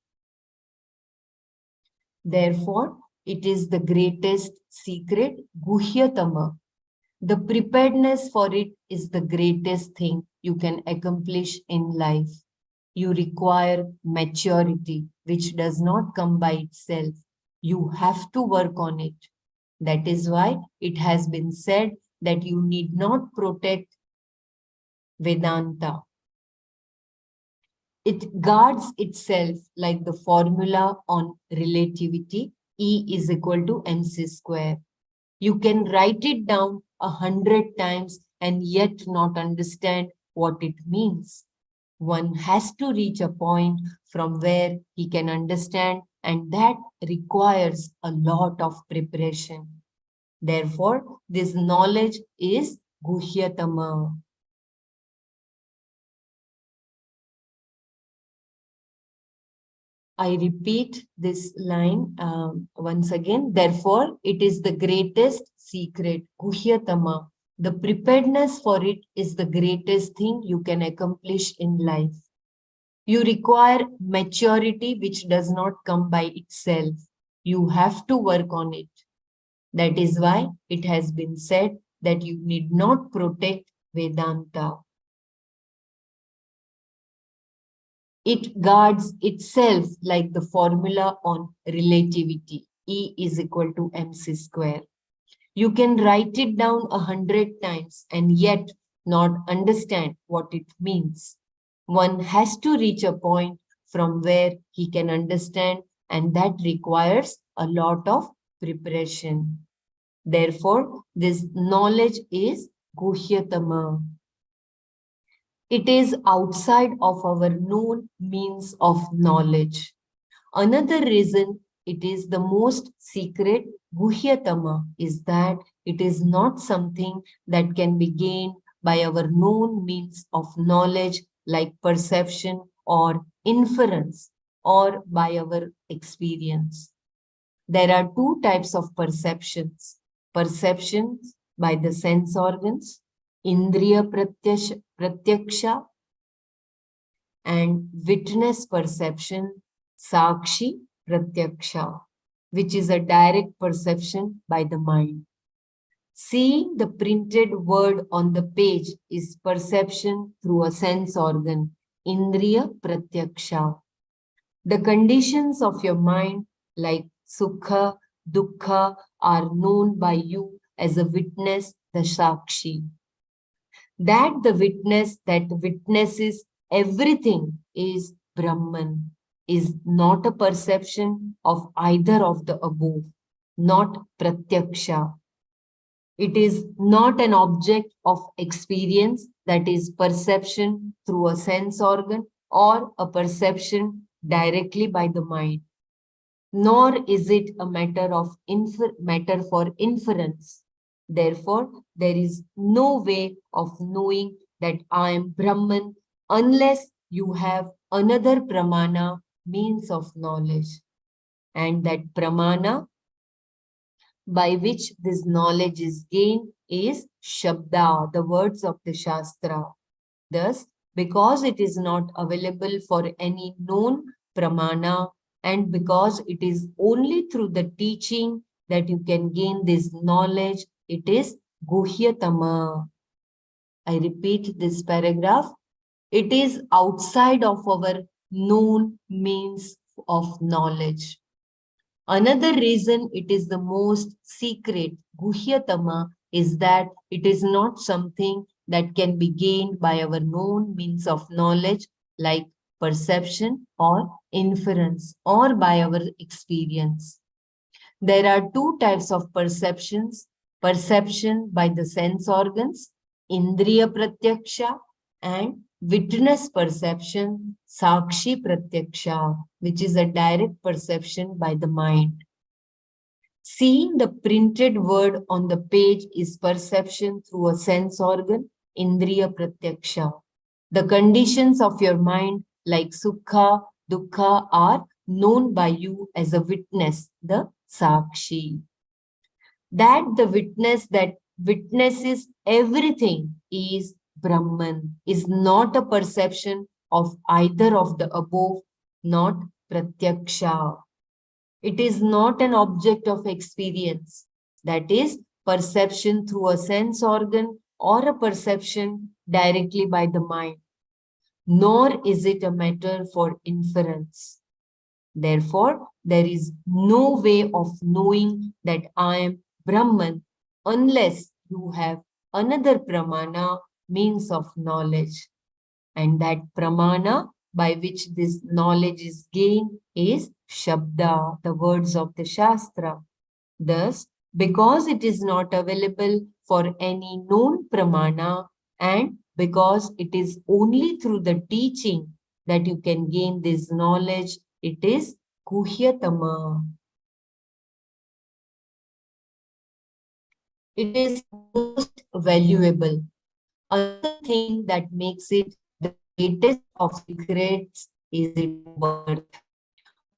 Therefore, it is the greatest secret, Guhyatama. The preparedness for it is the greatest thing you can accomplish in life. You require maturity, which does not come by itself. You have to work on it. That is why it has been said that you need not protect Vedanta. It guards itself like the formula on relativity, E is equal to mc square. You can write it down 100 times and yet not understand what it means. One has to reach a point from where he can understand, and that requires a lot of preparation. Therefore, this knowledge is Guhyatama. I repeat this line once again. Therefore, it is the greatest secret, Guhyatama. The preparedness for it is the greatest thing you can accomplish in life. You require maturity, which does not come by itself. You have to work on it. That is why it has been said that you need not protect Vedanta. It guards itself like the formula on relativity, E is equal to mc square. You can write it down 100 times and yet not understand what it means. One has to reach a point from where he can understand, and that requires a lot of preparation. Therefore, this knowledge is guhyatama. It is outside of our known means of knowledge. Another reason it is the most secret, guhyatama, is that it is not something that can be gained by our known means of knowledge like perception or inference or by our experience. There are two types of perceptions. Perceptions by the sense organs, indriya pratyaksha, and witness perception, sakshi pratyaksha, which is a direct perception by the mind. Seeing the printed word on the page is perception through a sense organ, indriya pratyaksha. The conditions of your mind, like sukha, dukkha, are known by you as a witness, the sakshi. That the witness that witnesses everything is Brahman, is not a perception of either of the above, not pratyaksha. It is not an object of experience, that is perception through a sense organ or a perception directly by the mind. Nor is it a matter of matter for inference. Therefore, there is no way of knowing that I am Brahman unless you have another pramana, means of knowledge. And that pramana by which this knowledge is gained is Shabda, the words of the Shastra. Thus, because it is not available for any known pramana, and because it is only through the teaching that you can gain this knowledge, it is Guhyatama. I repeat this paragraph. It is outside of our known means of knowledge. Another reason it is the most secret, Guhyatama, is that it is not something that can be gained by our known means of knowledge like perception or inference or by our experience. There are two types of perceptions, perception by the sense organs, Indriya Pratyaksha, and witness perception, Sakshi Pratyaksha, which is a direct perception by the mind. Seeing the printed word on the page is perception through a sense organ, Indriya Pratyaksha. The conditions of your mind, like Sukha, Dukkha, are known by you as a witness, the Sakshi. That the witness that witnesses everything is Brahman, is not a perception of either of the above, not Pratyaksha. It is not an object of experience, that is, perception through a sense organ or a perception directly by the mind, nor is it a matter for inference. Therefore, there is no way of knowing that I am Brahman unless you have another pramana, means of knowledge. And that pramana by which this knowledge is gained is Shabda, the words of the Shastra. Thus, because it is not available for any known pramana, and because it is only through the teaching that you can gain this knowledge, it is Guhyatama. It is most valuable. Another thing that makes it the greatest of secrets is its worth.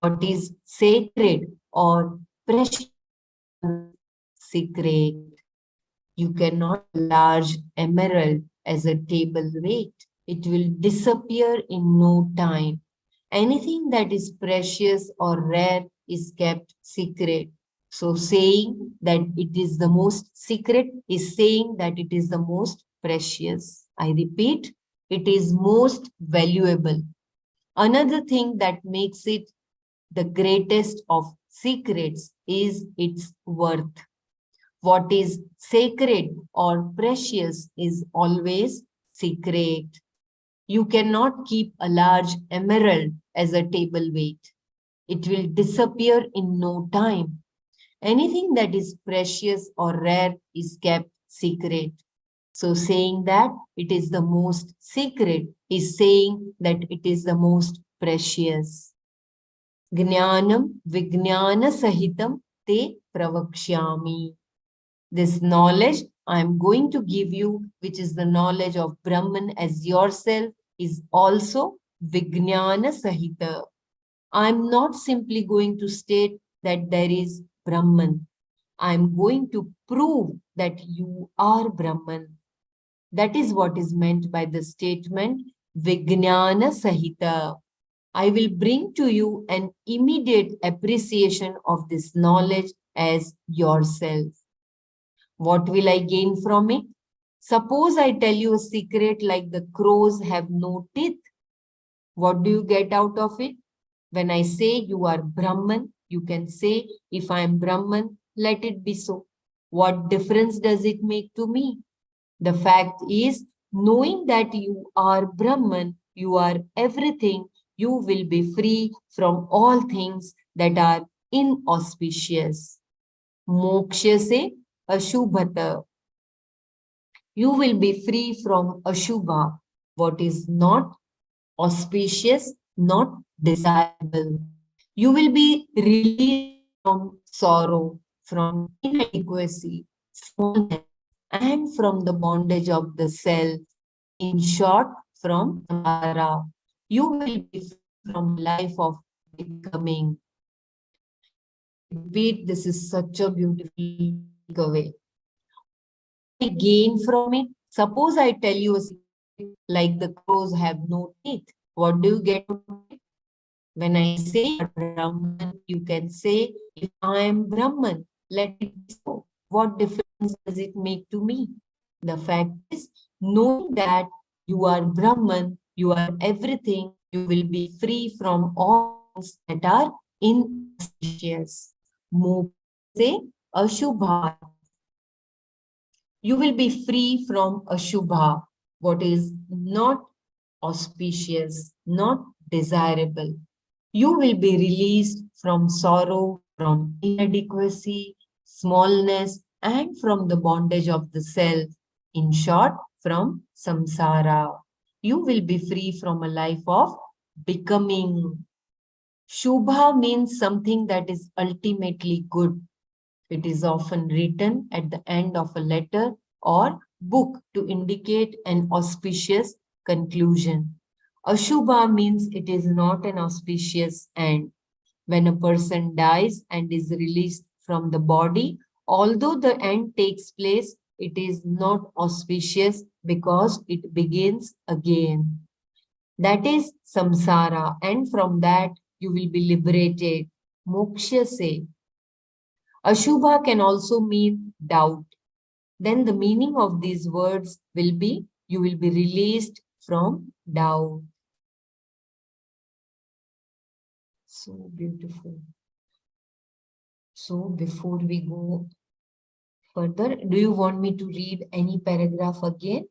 What is sacred or precious secret? You cannot large emerald as a table weight. It will disappear in no time. Anything that is precious or rare is kept secret. So saying that it is the most secret is saying that it is the most precious. I repeat, it is most valuable. Another thing that makes it the greatest of secrets is its worth. What is sacred or precious is always secret. You cannot keep a large emerald as a table weight. It will disappear in no time. Anything that is precious or rare is kept secret. So saying that it is the most secret is saying that it is the most precious. Jnanam Vijnana Sahitam Te Pravakshyami. This knowledge I am going to give you, which is the knowledge of Brahman as yourself, is also Vijnana Sahita. I am not simply going to state that there is Brahman. I am going to prove that you are Brahman. That is what is meant by the statement Vijnana Sahita. I will bring to you an immediate appreciation of this knowledge as yourself. What will I gain from it? Suppose I tell you a secret like the crows have no teeth. What do you get out of it? When I say you are Brahman, you can say, if I am Brahman, let it be so. What difference does it make to me? The fact is, knowing that you are Brahman, you are everything, you will be free from all things that are inauspicious. Moksha se ashubhata. You will be free from ashubha, what is not auspicious, not desirable. You will be released from sorrow, from inadequacy, smallness, and from the bondage of the self. In short, from samsara. You will be free from a life of becoming. I repeat, this is such a beautiful takeaway. What will I gain from it? Suppose I tell you a secret like the crows have no teeth. What do you get out of it? When I say you are Brahman, you can say, if I am Brahman, let it be so. What difference does it make to me? The fact is, knowing that you are Brahman, you are everything, you will be free from all things that are inauspicious. Moksha Ashubha. You will be free from Ashubha, what is not auspicious, not desirable. You will be released from sorrow, from inadequacy, smallness, and from the bondage of the self. In short, from samsara. You will be free from a life of becoming. Shubha means something that is ultimately good. It is often written at the end of a letter or book to indicate an auspicious conclusion. Ashubha means it is not an auspicious end. When a person dies and is released from the body, although the end takes place, it is not auspicious because it begins again. That is samsara, and from that you will be liberated. Moksha se. Ashubha can also mean doubt. Then the meaning of these words will be you will be released from doubt. So beautiful. So before we go further, do you want me to read any paragraph again?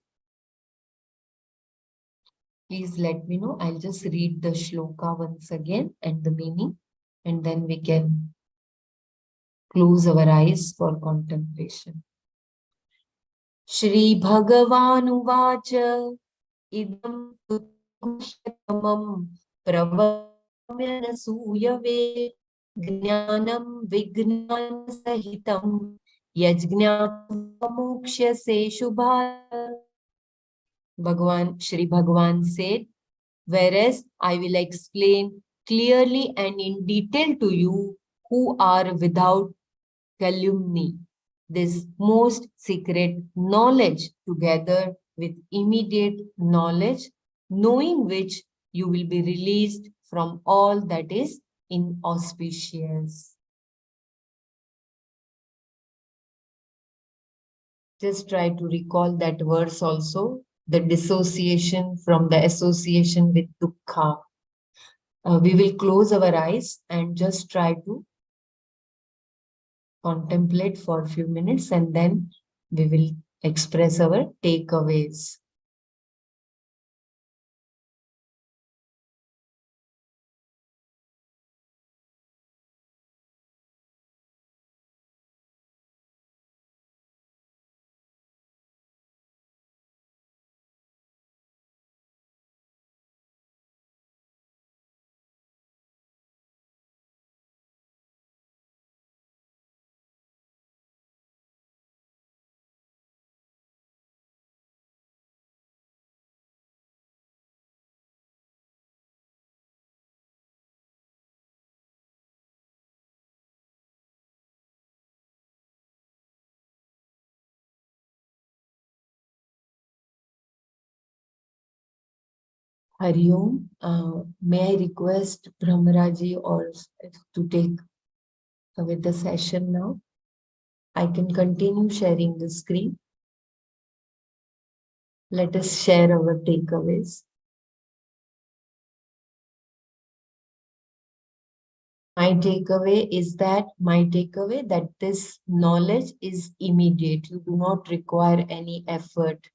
Please let me know. I'll just read the shloka once again and the meaning, and then we can close our eyes for contemplation. Shri Bhagavan idam tutamam pravamyanasuyave jnanam vijnana sahitam yajnatva shubha. Shri Bhagavan said, whereas I will explain clearly and in detail to you who are without calumny, this most secret knowledge together with immediate knowledge, knowing which you will be released from all that is inauspicious. Just try to recall that verse also, the dissociation from the association with dukkha. We will close our eyes and just try to contemplate for a few minutes, and then we will express our takeaways. Hari Om. May I request Brahmaraji or to take away the session now? I can continue sharing the screen. Let us share our takeaways. My takeaway that this knowledge is immediate. You do not require any effort.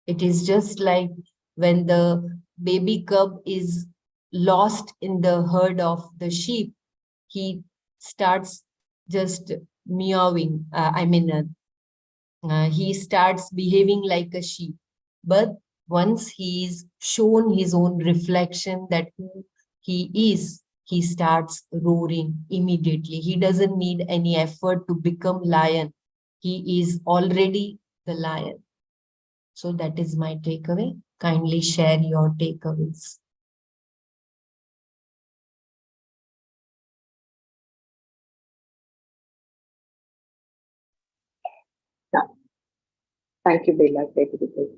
It is just like when the baby cub is lost in the herd of the sheep, he starts just meowing. He starts behaving like a sheep. But once he is shown his own reflection that who he is, he starts roaring immediately. He doesn't need any effort to become lion. He is already the lion. So that is my takeaway. Kindly share your takeaways. Yeah. Thank you, Bella. Very good.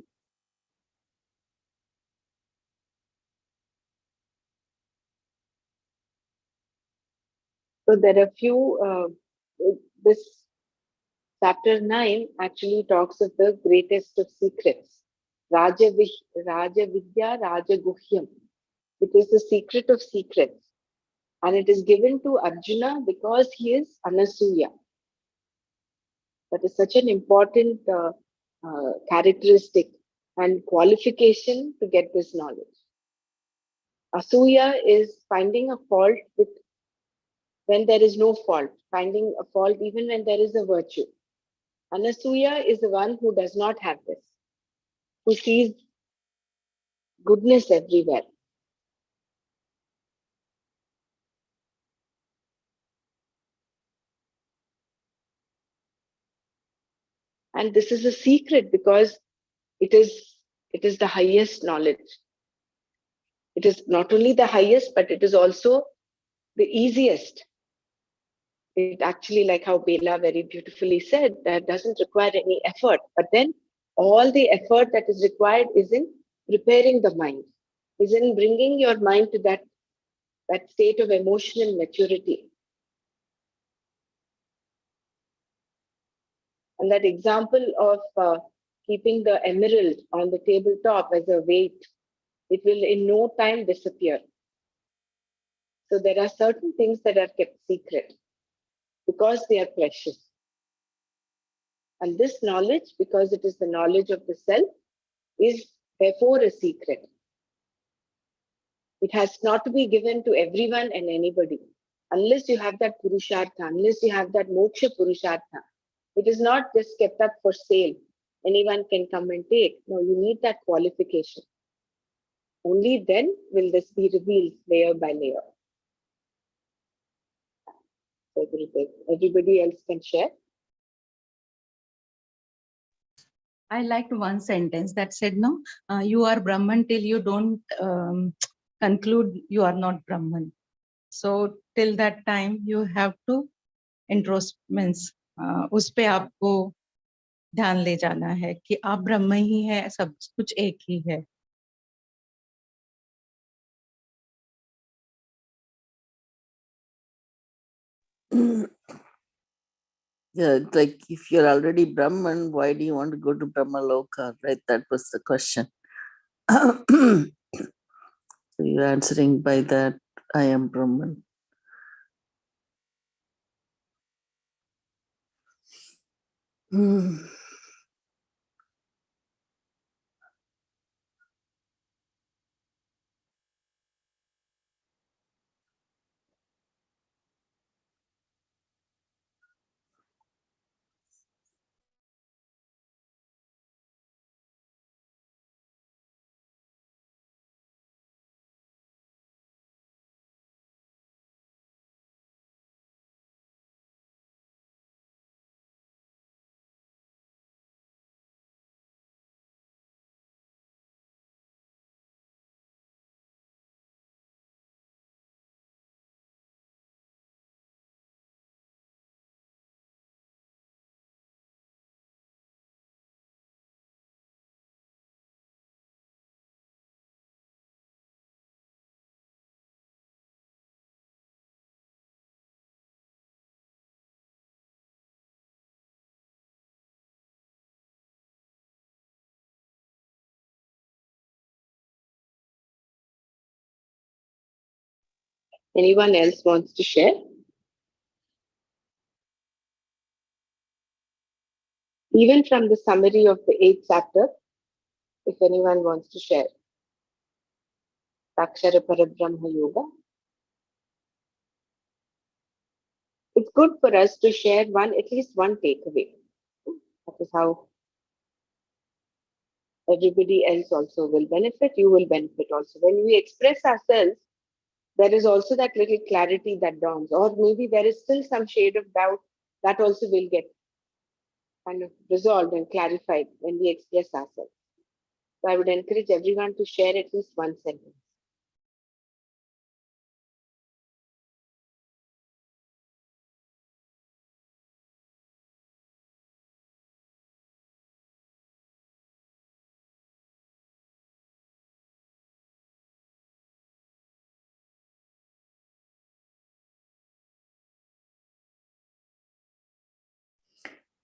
So there are few, this chapter 9 actually talks of the greatest of secrets. Raja Vidya Raja Guhyam. It is the secret of secrets. And it is given to Arjuna because he is Anasuya. That is such an important characteristic and qualification to get this knowledge. Asuya is finding a fault with when there is no fault, finding a fault even when there is a virtue. Anasuya is the one who does not have this, who sees goodness everywhere. And this is a secret because it is it is the highest knowledge. It is not only the highest, but it is also the easiest. It actually, like how Bela very beautifully said, that doesn't require any effort. But then all the effort that is required is in preparing the mind, is in bringing your mind to that state of emotional maturity. And that example of keeping the emerald on the tabletop as a weight, it will in no time disappear. So there are certain things that are kept secret because they are precious. And this knowledge, because it is the knowledge of the self, is therefore a secret. It has not to be given to everyone and anybody. Unless you have that purushartha, unless you have that moksha purushartha, it is not just kept up for sale. Anyone can come and take. No, you need that qualification. Only then will this be revealed layer by layer. So everybody else can share. I liked one sentence that said, no, you are Brahman till you don't conclude you are not Brahman. So till that time, you have to इंट्रोस्पेंस उस पे आपको ध्यान ले जाना है कि आप ब्रह्म ही है, सब कुछ एक ही है. Yeah, like if you're already Brahman, why do you want to go to Brahmaloka? Right? That was the question. So you're answering by that, I am Brahman. Anyone else wants to share? Even from the summary of the 8th chapter, if anyone wants to share. Akshara Parabrahma Yoga. It's good for us to share at least one takeaway. That is how everybody else also will benefit. You will benefit also. When we express ourselves, there is also that little clarity that dawns, or maybe there is still some shade of doubt that also will get kind of resolved and clarified when we express ourselves. So I would encourage everyone to share at least one sentence.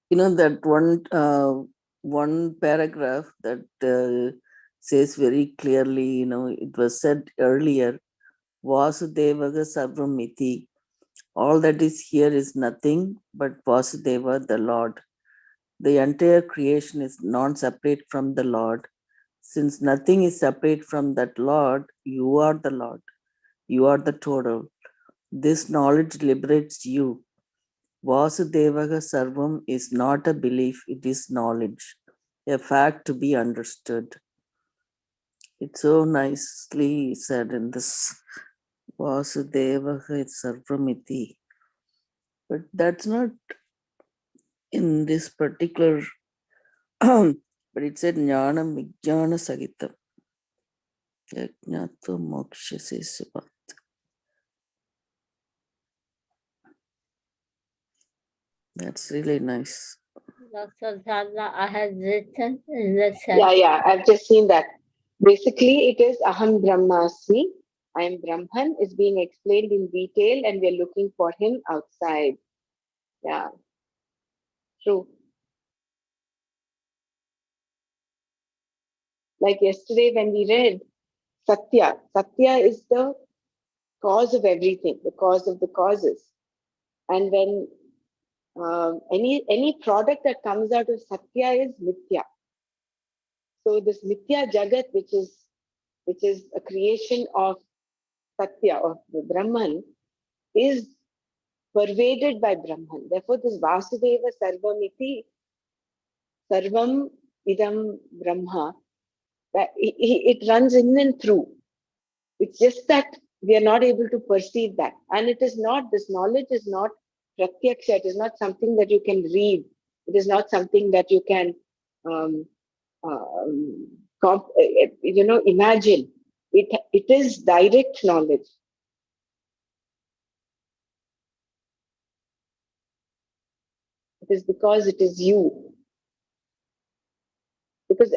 That one paragraph that says very clearly, it was said earlier, Vasudevaga Sarvamiti. All that is here is nothing but Vasudeva, the Lord. The entire creation is non-separate from the Lord. Since nothing is separate from that Lord, you are the Lord. You are the total. This knowledge liberates you. Vasudevaga Sarvam is not a belief, it is knowledge, a fact to be understood. It's so nicely said in this Vasudevaga Sarvamiti. But that's not in this particular, but it said Jnanam Vijnana Sagitam. Yajnatva Moksha Sesava. That's really nice. Dr. Sadhana, I have written in the chat. Yeah, I've just seen that. Basically, it is Aham Brahmasmi. I am Brahman is being explained in detail, and we're looking for him outside. Yeah, true. Like yesterday when we read Satya, Satya is the cause of everything, the cause of the causes. And when any product that comes out of Satya is Mithya. So this Mithya Jagat, which is a creation of Satya, of the Brahman, is pervaded by Brahman. Therefore, this Vasudeva Sarvamiti, Sarvam Idam Brahma, that it runs in and through. It's just that we are not able to perceive that. And it is not, this knowledge is not pratyaksha, it is not something that you can read. It is not something that you can, imagine. It is direct knowledge. It is because it is you. Because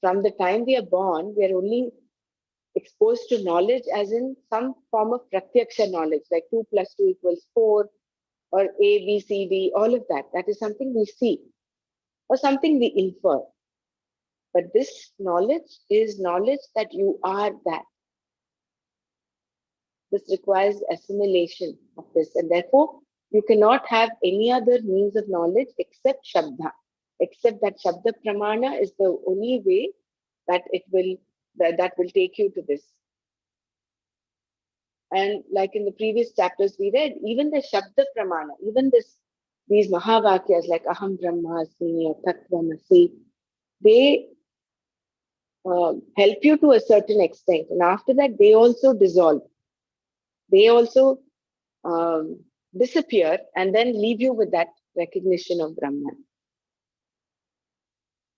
from the time we are born, we are only exposed to knowledge as in some form of pratyaksha knowledge, like 2 plus 2 equals 4, or A, B, C, D, all of that. That is something we see or something we infer. But this knowledge is knowledge that you are that. This requires assimilation of this, and therefore you cannot have any other means of knowledge except Shabda, except that Shabda Pramana is the only way that that will take you to this. And like in the previous chapters we read, even the Shabda Pramana, even these Mahavakyas like Aham Brahmasmi or Tattvamasi, they help you to a certain extent. And after that, they also dissolve. They also disappear and then leave you with that recognition of Brahman.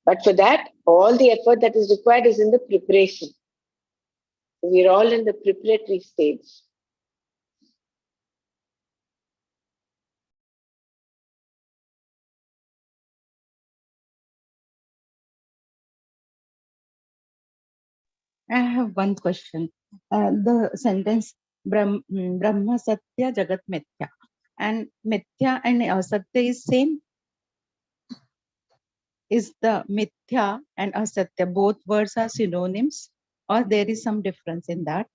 But for that, all the effort that is required is in the preparation. We're all in the preparatory stage. I have one question. The sentence Brahma Satya Jagat Mithya, and Mithya and Asatya is same. Is the Mithya and Asatya both words are synonyms, or there is some difference in that?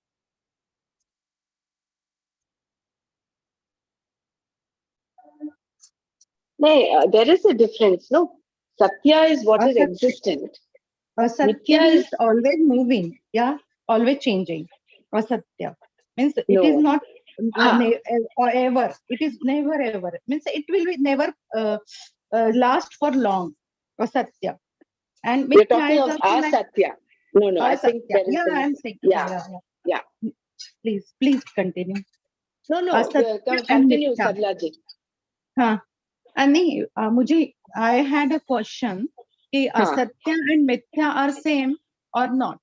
No, there is a difference. No, Satya is what is Asatya, existent. Asatya Mithya means is always moving, yeah, always changing. Asatya means it is no. not Ha. or ever. It is never ever. Means it will be never last for long. Asatya. And You're Mithya talking is of also like Asatya. No, no. I think Asatya. there is Yeah, a I'm mistake. saying. Yeah, Yeah, yeah, yeah. yeah. Please continue. No, no. Asatya and Continue, Mithya. Sarlaji. हाँ नहीं मुझे I had a question कि Ha. asatya and mithya are same or not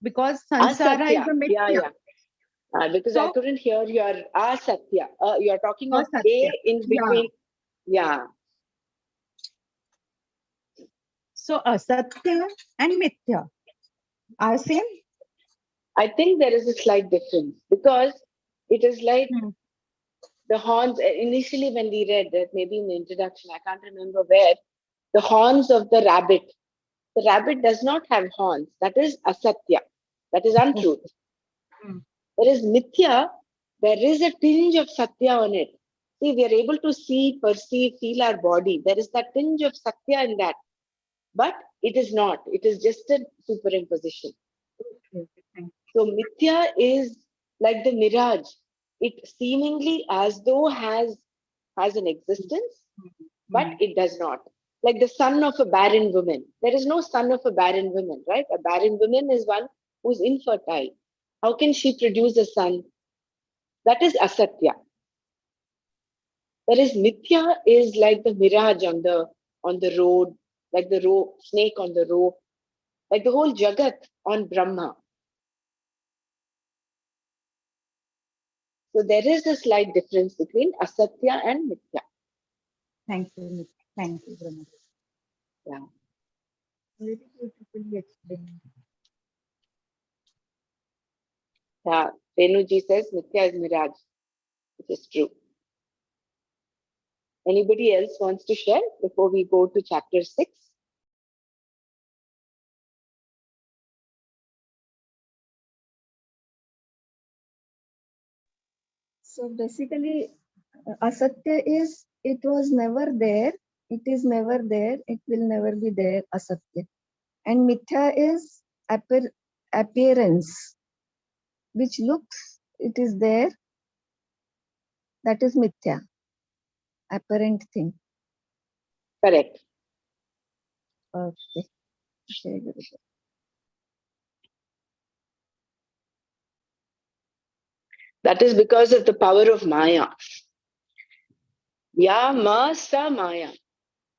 because sansara is Asatya. a Yeah, mithya. yeah. Because I So couldn't hear your Asatya. You're talking of asatya. A in Yeah. between. Yeah. So asatya and mithya are same. I think there is a slight difference because it is like Hmm. the horns. Initially, when we read that, maybe in the introduction, I can't remember where, the horns of the rabbit. The rabbit does not have horns. That is asatya. That is untruth. Okay. Hmm. Whereas mithya, there is a tinge of satya on it. See, we are able to see, perceive, feel our body. There is that tinge of satya in that. But it is not. It is just a superimposition. Okay. Thank So mithya is like the mirage. It seemingly as though has an you. existence, but Hmm. it does not. Like the son of a barren woman. There is no son of a barren woman, right? A barren woman is one who's infertile. How can she produce a son? That is asatya. Whereas mithya is like the mirage on the road, like the snake on the rope, like the whole jagat on Brahma. So there is a slight difference between asatya and mithya. Thank you. Thank you very much. Yeah. Very beautifully explained. Yeah. Renuji says mithya is mirage, which is true. Anybody else wants to share before we go to chapter 6? So basically, asatya is it was never there, it is never there, it will never be there, asatya. And mithya is appearance, which looks it is there, that is mithya, apparent thing. Correct. Okay. Jai Gurudev. That is because of the power of Maya. Ya ma sa Maya.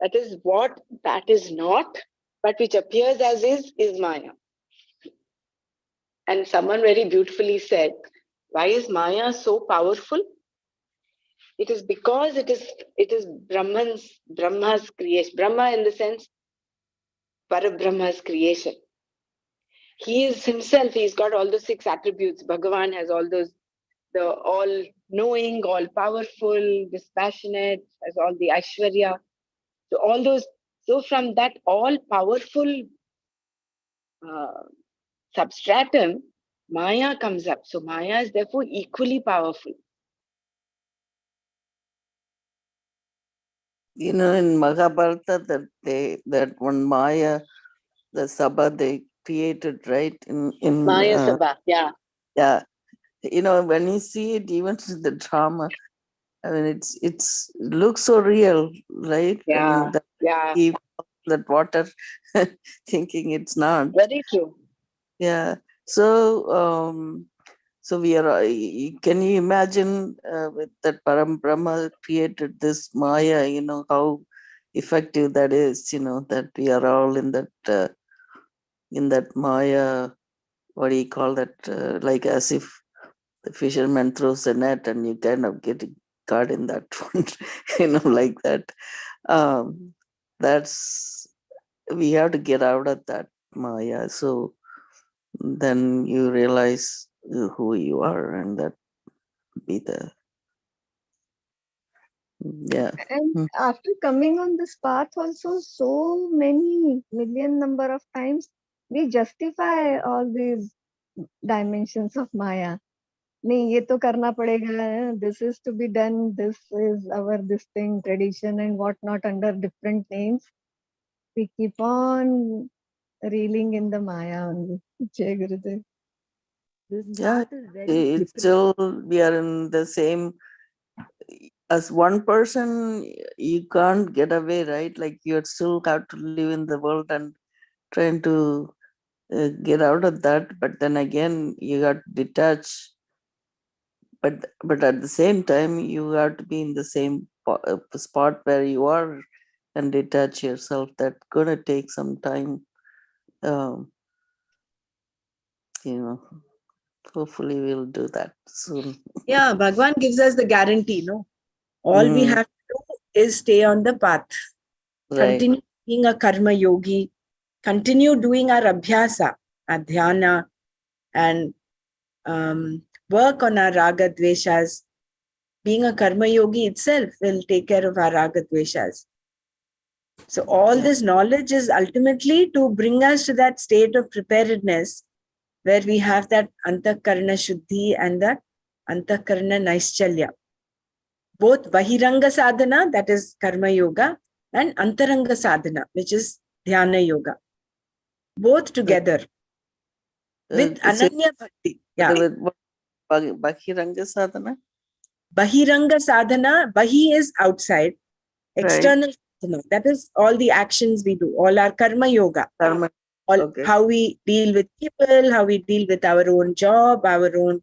That is what that is not, but which appears as is Maya. And someone very beautifully said, why is Maya so powerful? It is because it is Brahma's creation. Brahma in the sense Parabrahma's creation. He is himself, he's got all those 6 attributes. Bhagavan has all those, the all knowing, all powerful, dispassionate, has all the Aishwarya. So all those, so from that all powerful uh, substratum, Maya comes up. So Maya is therefore equally powerful. In Mahabharata, that one Maya, the Sabha they created, right? Maya Sabha, yeah. Yeah, when you see it, even the drama, I mean, it looks so real, right? I Yeah, mean, that yeah, that water, thinking it's not. very true. Yeah. So we are. Can you imagine with that Param Brahma created this Maya? How effective that is. That we are all in that Maya. What do you call that? Like as if the fisherman throws a net and you kind of get caught in that one, like that. Um, that's we have to get out of that Maya. So then you realize who you are, and that be the yeah. And Mm. after coming on this path also, so many million number of times, we justify all these dimensions of Maya. नहीं ये तो करना पड़ेगा, this is to be done, this is our this thing, tradition and what not, under different names. We keep on reeling in the Maya only. Jai Gurudev. This Yeah, path is very it's slippery. still, we are in the same, as one person, you can't get away, right? Like you still have to live in the world and trying to get out of that. But then again, you got to detach. But at the same time, you have to be in the same spot where you are and detach yourself. That's gonna take some time. Um, you know, hopefully we'll do that soon. Yeah, Bhagwan gives us the guarantee, no? All we Mm, have to do is stay on the path. right. Continue being a karma yogi, continue doing our abhyasa, our dhyana, and work on our raga dveshas. Being a karma yogi itself will take care of our raga dveshas. So all Yeah. this knowledge is ultimately to bring us to that state of preparedness where we have that antakarana shuddhi and that antakarana naischalya. Both bahiranga sadhana, that is karma yoga, and antaranga sadhana, which is dhyana yoga. Both together with Say ananya bhakti. Yeah, with Bhakiranga sadhana, bahiranga sadhana, bahi is outside, right? external sadhana. That is all the actions we do, all our karma yoga, Karma. all Okay. how we deal with people, how we deal with our own job, our own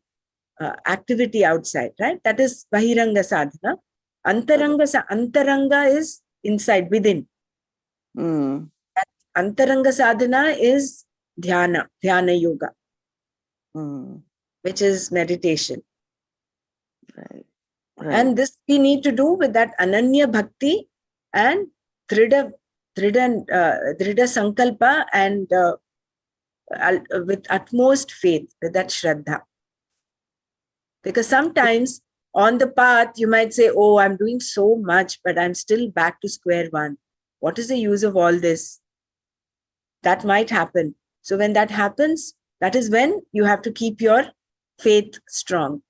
activity outside, right? That is bahiranga sadhana. Antaranga is inside, within. Mm, Antaranga sadhana is dhyana yoga, mm, which is meditation. right. Right. And this we need to do with that ananya bhakti and drida sankalpa and with utmost faith, with that shraddha. Because sometimes on the path, you might say, oh, I'm doing so much, but I'm still back to square one. What is the use of all this? That might happen. So when that happens, that is when you have to keep your faith strong.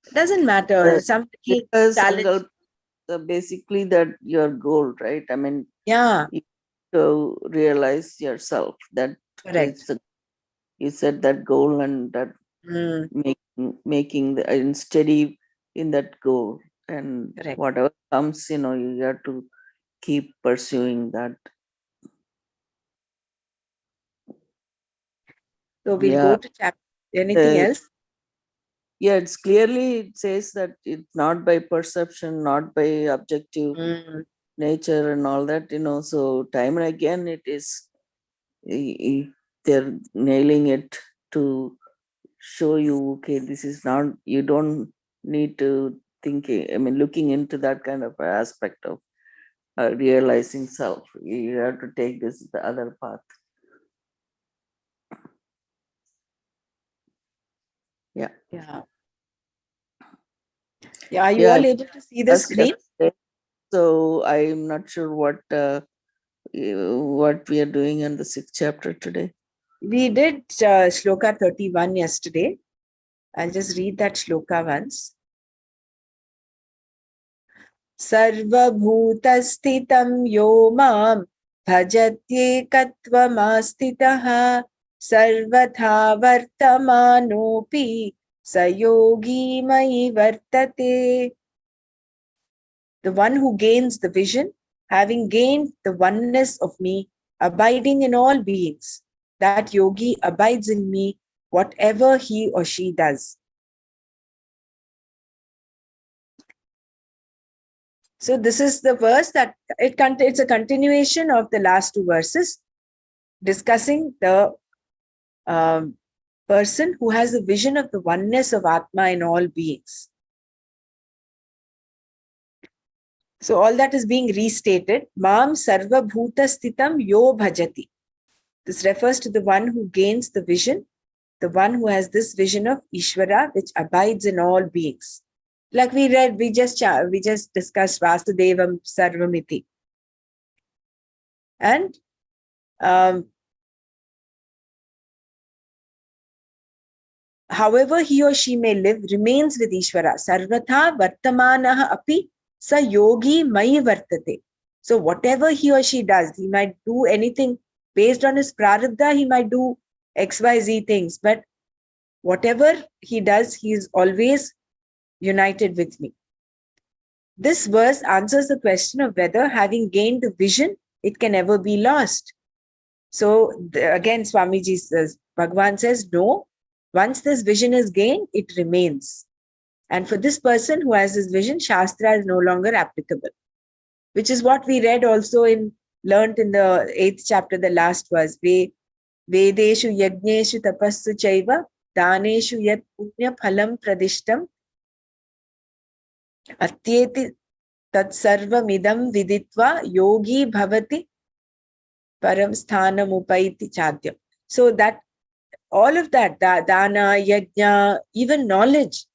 It doesn't matter. Somebody Because challenge. basically that your goal, right? I mean, Yeah, you to realize yourself that correct. it's you set that goal and that Mm, making the and steady in that goal, and correct. whatever comes, you have to keep pursuing that. So we'll Yeah. go to chapter. Anything else? Yeah, it's clearly, it says that it's not by perception, not by objective Mm, nature and all that, so time and again it is, they're nailing it to show you, okay, this is not, you don't need to looking into that kind of aspect of realizing self. You have to take this the other path. Yeah. yeah. Yeah. Are you Yeah, all able to see the that's screen? yesterday. So I'm not sure what we are doing in the 6th chapter today. We did shloka 31 yesterday. I'll just read that shloka once. सर्वभूतस्थितं यो मां भजत्येकत्वमास्थितः सर्वथा वर्तमानोऽपि स योगी मयि वर्तते. The one who gains the vision, having gained the oneness of me, abiding in all beings, that yogi abides in me, whatever he or she does. So this is the verse that it's a continuation of the last two verses, discussing the person who has the vision of the oneness of Atma in all beings. So all that is being restated. Mam sarva bhuta sthitam yo bhajati. This refers to the one who gains the vision, the one who has this vision of Ishvara, which abides in all beings. Like we read, we just discussed Vasudevam Sarvamiti. And however he or she may live, remains with Ishvara. Sarvatha vartamanaha api sa yogi mai vartate. So whatever he or she does, he might do anything based on his prarabdha, he might do XYZ things, but whatever he does, he is always united with me. This verse answers the question of whether, having gained the vision, it can ever be lost. So again, Swamiji says, Bhagavan says, no, once this vision is gained, it remains. And for this person who has this vision, Shastra is no longer applicable, which is what we read also learnt in the 8th chapter, the last verse. Vedeshu yajneshu tapassu chaiva daneshu yat punya phalam pradishtam atyeti tat sarvamidam viditva yogi bhavati param sthanam upaiti chadyam. So that all of that, dana, yajna, even knowledge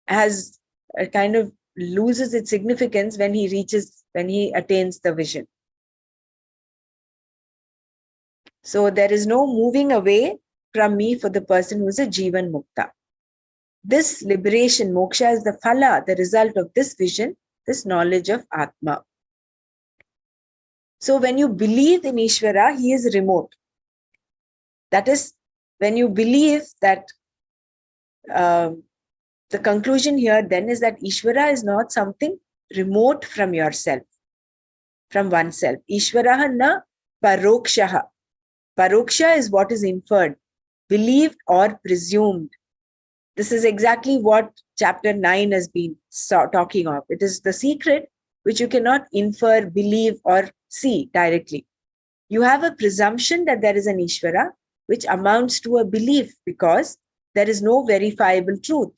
has a kind of loses its significance when he attains the vision. So there is no moving away from me for the person who is a Jivan Mukta. This liberation, moksha, is the phala, the result of this vision, this knowledge of Atma. So when you believe in Ishvara, he is remote. That is, when you believe that the conclusion here then is that Ishvara is not something remote from yourself, from oneself. Ishvaraha na parokshaha. Paroksha is what is inferred, believed or presumed. This is exactly what chapter 9 has been talking of. It is the secret which you cannot infer, believe or see directly. You have a presumption that there is an Ishvara, which amounts to a belief because there is no verifiable truth.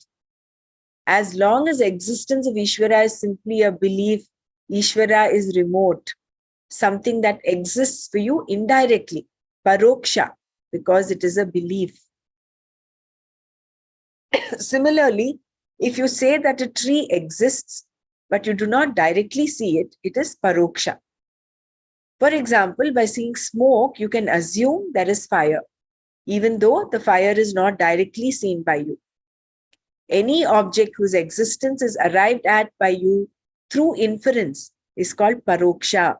As long as existence of Ishvara is simply a belief, Ishvara is remote, something that exists for you indirectly, paroksha, because it is a belief. Similarly, if you say that a tree exists, but you do not directly see it, it is paroksha. For example, by seeing smoke, you can assume there is fire, even though the fire is not directly seen by you. Any object whose existence is arrived at by you through inference is called paroksha,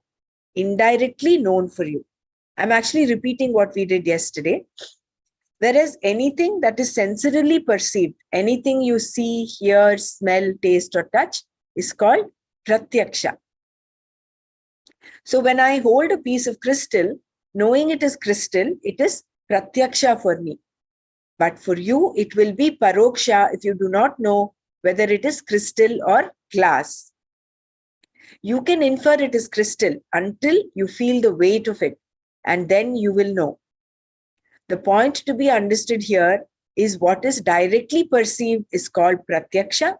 indirectly known for you. I'm actually repeating what we did yesterday. Whereas anything that is sensorily perceived, anything you see, hear, smell, taste, or touch, is called pratyaksha. So when I hold a piece of crystal, knowing it is crystal, it is pratyaksha for me. But for you, it will be paroksha if you do not know whether it is crystal or glass. You can infer it is crystal until you feel the weight of it, and then you will know. The point to be understood here is what is directly perceived is called pratyaksha,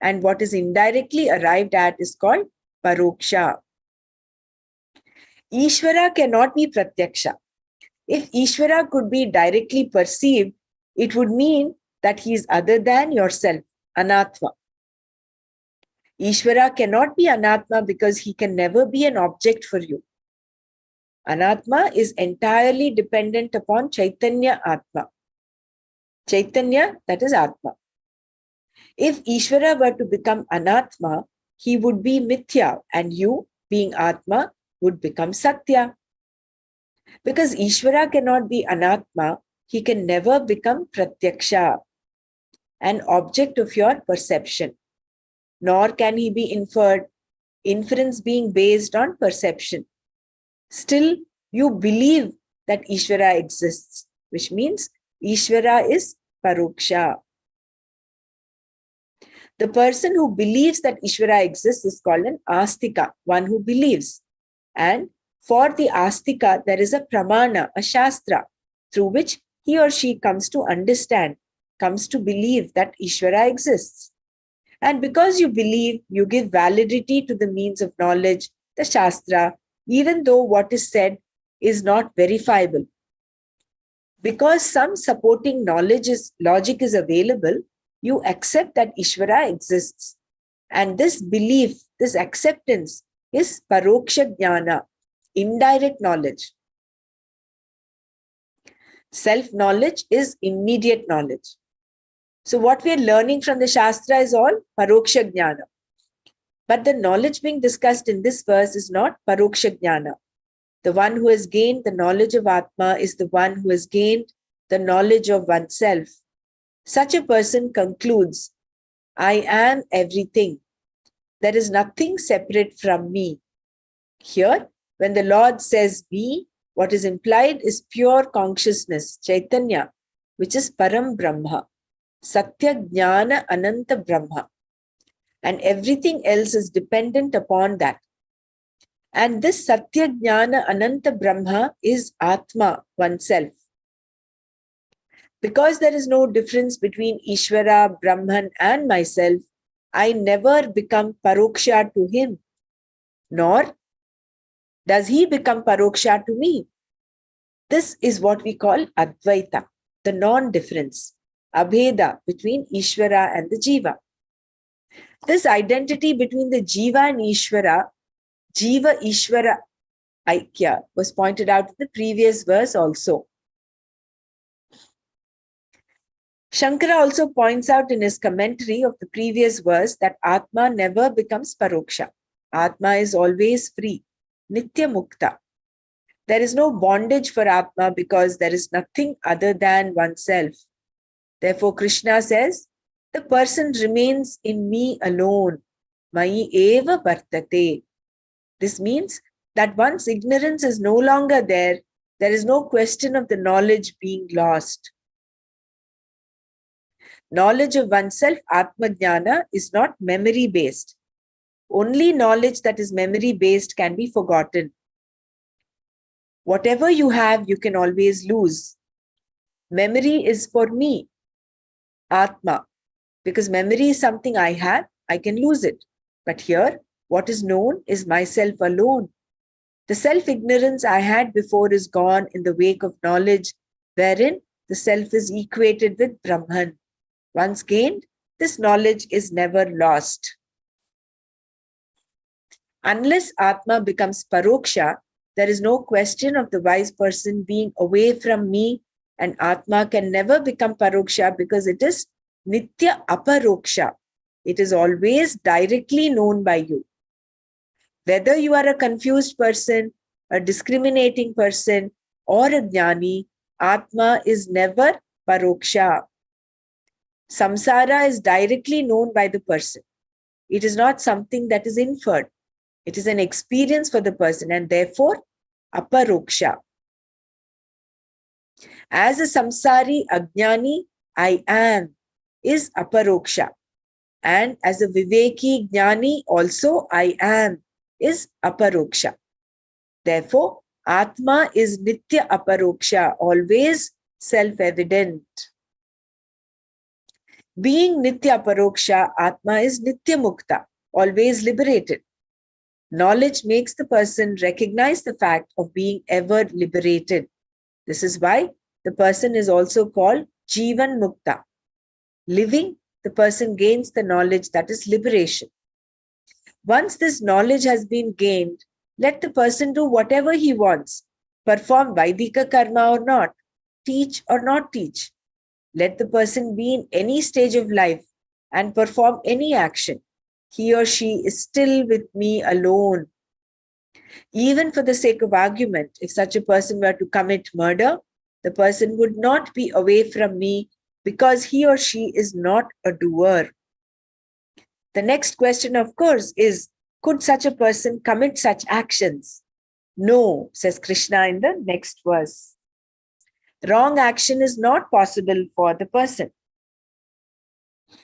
and what is indirectly arrived at is called paroksha. Ishvara cannot be pratyaksha. If Ishvara could be directly perceived, it would mean that he is other than yourself, anatma. Ishvara cannot be anatma because he can never be an object for you. Anatma is entirely dependent upon Chaitanya Atma. Chaitanya, that is Atma. If Ishvara were to become Anatma, he would be Mithya, and you, being Atma, would become Satya. Because Ishvara cannot be Anatma, he can never become Pratyaksha, an object of your perception. Nor can he be inferred, inference being based on perception. Still, you believe that Ishvara exists, which means Ishvara is Paroksha. The person who believes that Ishvara exists is called an Astika, one who believes. And for the Astika, there is a Pramana, a Shastra, through which he or she comes to understand, comes to believe that Ishvara exists. And because you believe, you give validity to the means of knowledge, the Shastra, even though what is said is not verifiable. Because some supporting logic is available, you accept that Ishvara exists. And this belief, this acceptance is paroksha jnana, indirect knowledge. Self-knowledge is immediate knowledge. So what we are learning from the Shastra is all Paroksha Jnana. But the knowledge being discussed in this verse is not Paroksha Jnana. The one who has gained the knowledge of Atma is the one who has gained the knowledge of oneself. Such a person concludes, I am everything. There is nothing separate from me. Here, when the Lord says me, what is implied is pure consciousness, Chaitanya, which is Param Brahma, Satya Jnana Ananta Brahma. And everything else is dependent upon that. And this Satya Jnana Ananta Brahma is Atma, oneself. Because there is no difference between Ishvara, Brahman and myself, I never become Paroksha to him, nor does he become Paroksha to me. This is what we call Advaita, the non-difference, Abheda between Ishvara and the Jiva. This identity between the Jiva and Ishvara, Jiva Ishvara Aikya, was pointed out in the previous verse also. Shankara also points out in his commentary of the previous verse that Atma never becomes Paroksha. Atma is always free, Nitya Mukta. There is no bondage for Atma because there is nothing other than oneself. Therefore, Krishna says, the person remains in me alone. Mai eva vartate. This means that once ignorance is no longer there, there is no question of the knowledge being lost. Knowledge of oneself, Atma Jnana, is not memory-based. Only knowledge that is memory-based can be forgotten. Whatever you have, you can always lose. Memory is for me, Atma, because memory is something I have, I can lose it. But here, what is known is myself alone. The self-ignorance I had before is gone in the wake of knowledge, wherein the self is equated with Brahman. Once gained, this knowledge is never lost. Unless Atma becomes Paroksha, there is no question of the wise person being away from me, and Atma can never become Paroksha because it is Nitya Aparoksha. It is always directly known by you. Whether you are a confused person, a discriminating person, or a jnani, Atma is never Paroksha. Samsara is directly known by the person. It is not something that is inferred. It is an experience for the person and therefore Aparoksha. As a samsari, ajnani, I am, is Aparoksha. And as a viveki, jnani, also I am, is Aparoksha. Therefore, Atma is Nitya Aparoksha, always self-evident. Being Nitya Aparoksha, Atma is Nitya Mukta, always liberated. Knowledge makes the person recognize the fact of being ever liberated. This is why the person is also called Jivan Mukta. Living, the person gains the knowledge that is liberation. Once this knowledge has been gained, let the person do whatever he wants, perform Vaidika karma or not, teach or not teach. Let the person be in any stage of life and perform any action. He or she is still with me alone. Even for the sake of argument, if such a person were to commit murder, the person would not be away from me because he or she is not a doer. The next question, of course, is, could such a person commit such actions? No, says Krishna in the next verse. Wrong action is not possible for the person. I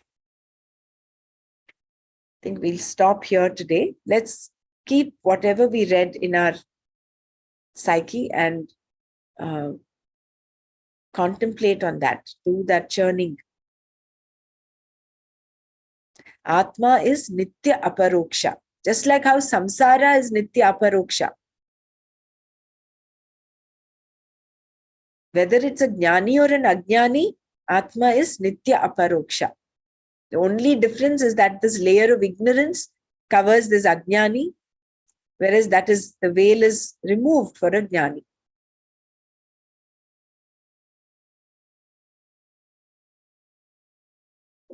think we'll stop here today. Let's keep whatever we read in our psyche and contemplate on that, do that churning. Atma is Nitya Aparoksha. Just like how samsara is Nitya Aparoksha. Whether it's a jnani or an ajnani, Atma is Nitya Aparoksha. The only difference is that this layer of ignorance covers this ajnani, whereas that is, the veil is removed for a jnani.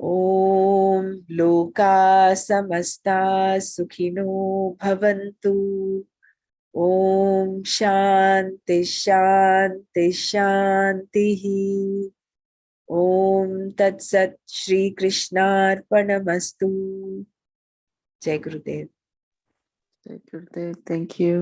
Om Loka Samasta Sukhino Bhavantu. Om Shanti Shanti Shantihi. Om Tat Sat Shri Krishnarpanamastu. Jai Gurudev. Thank you.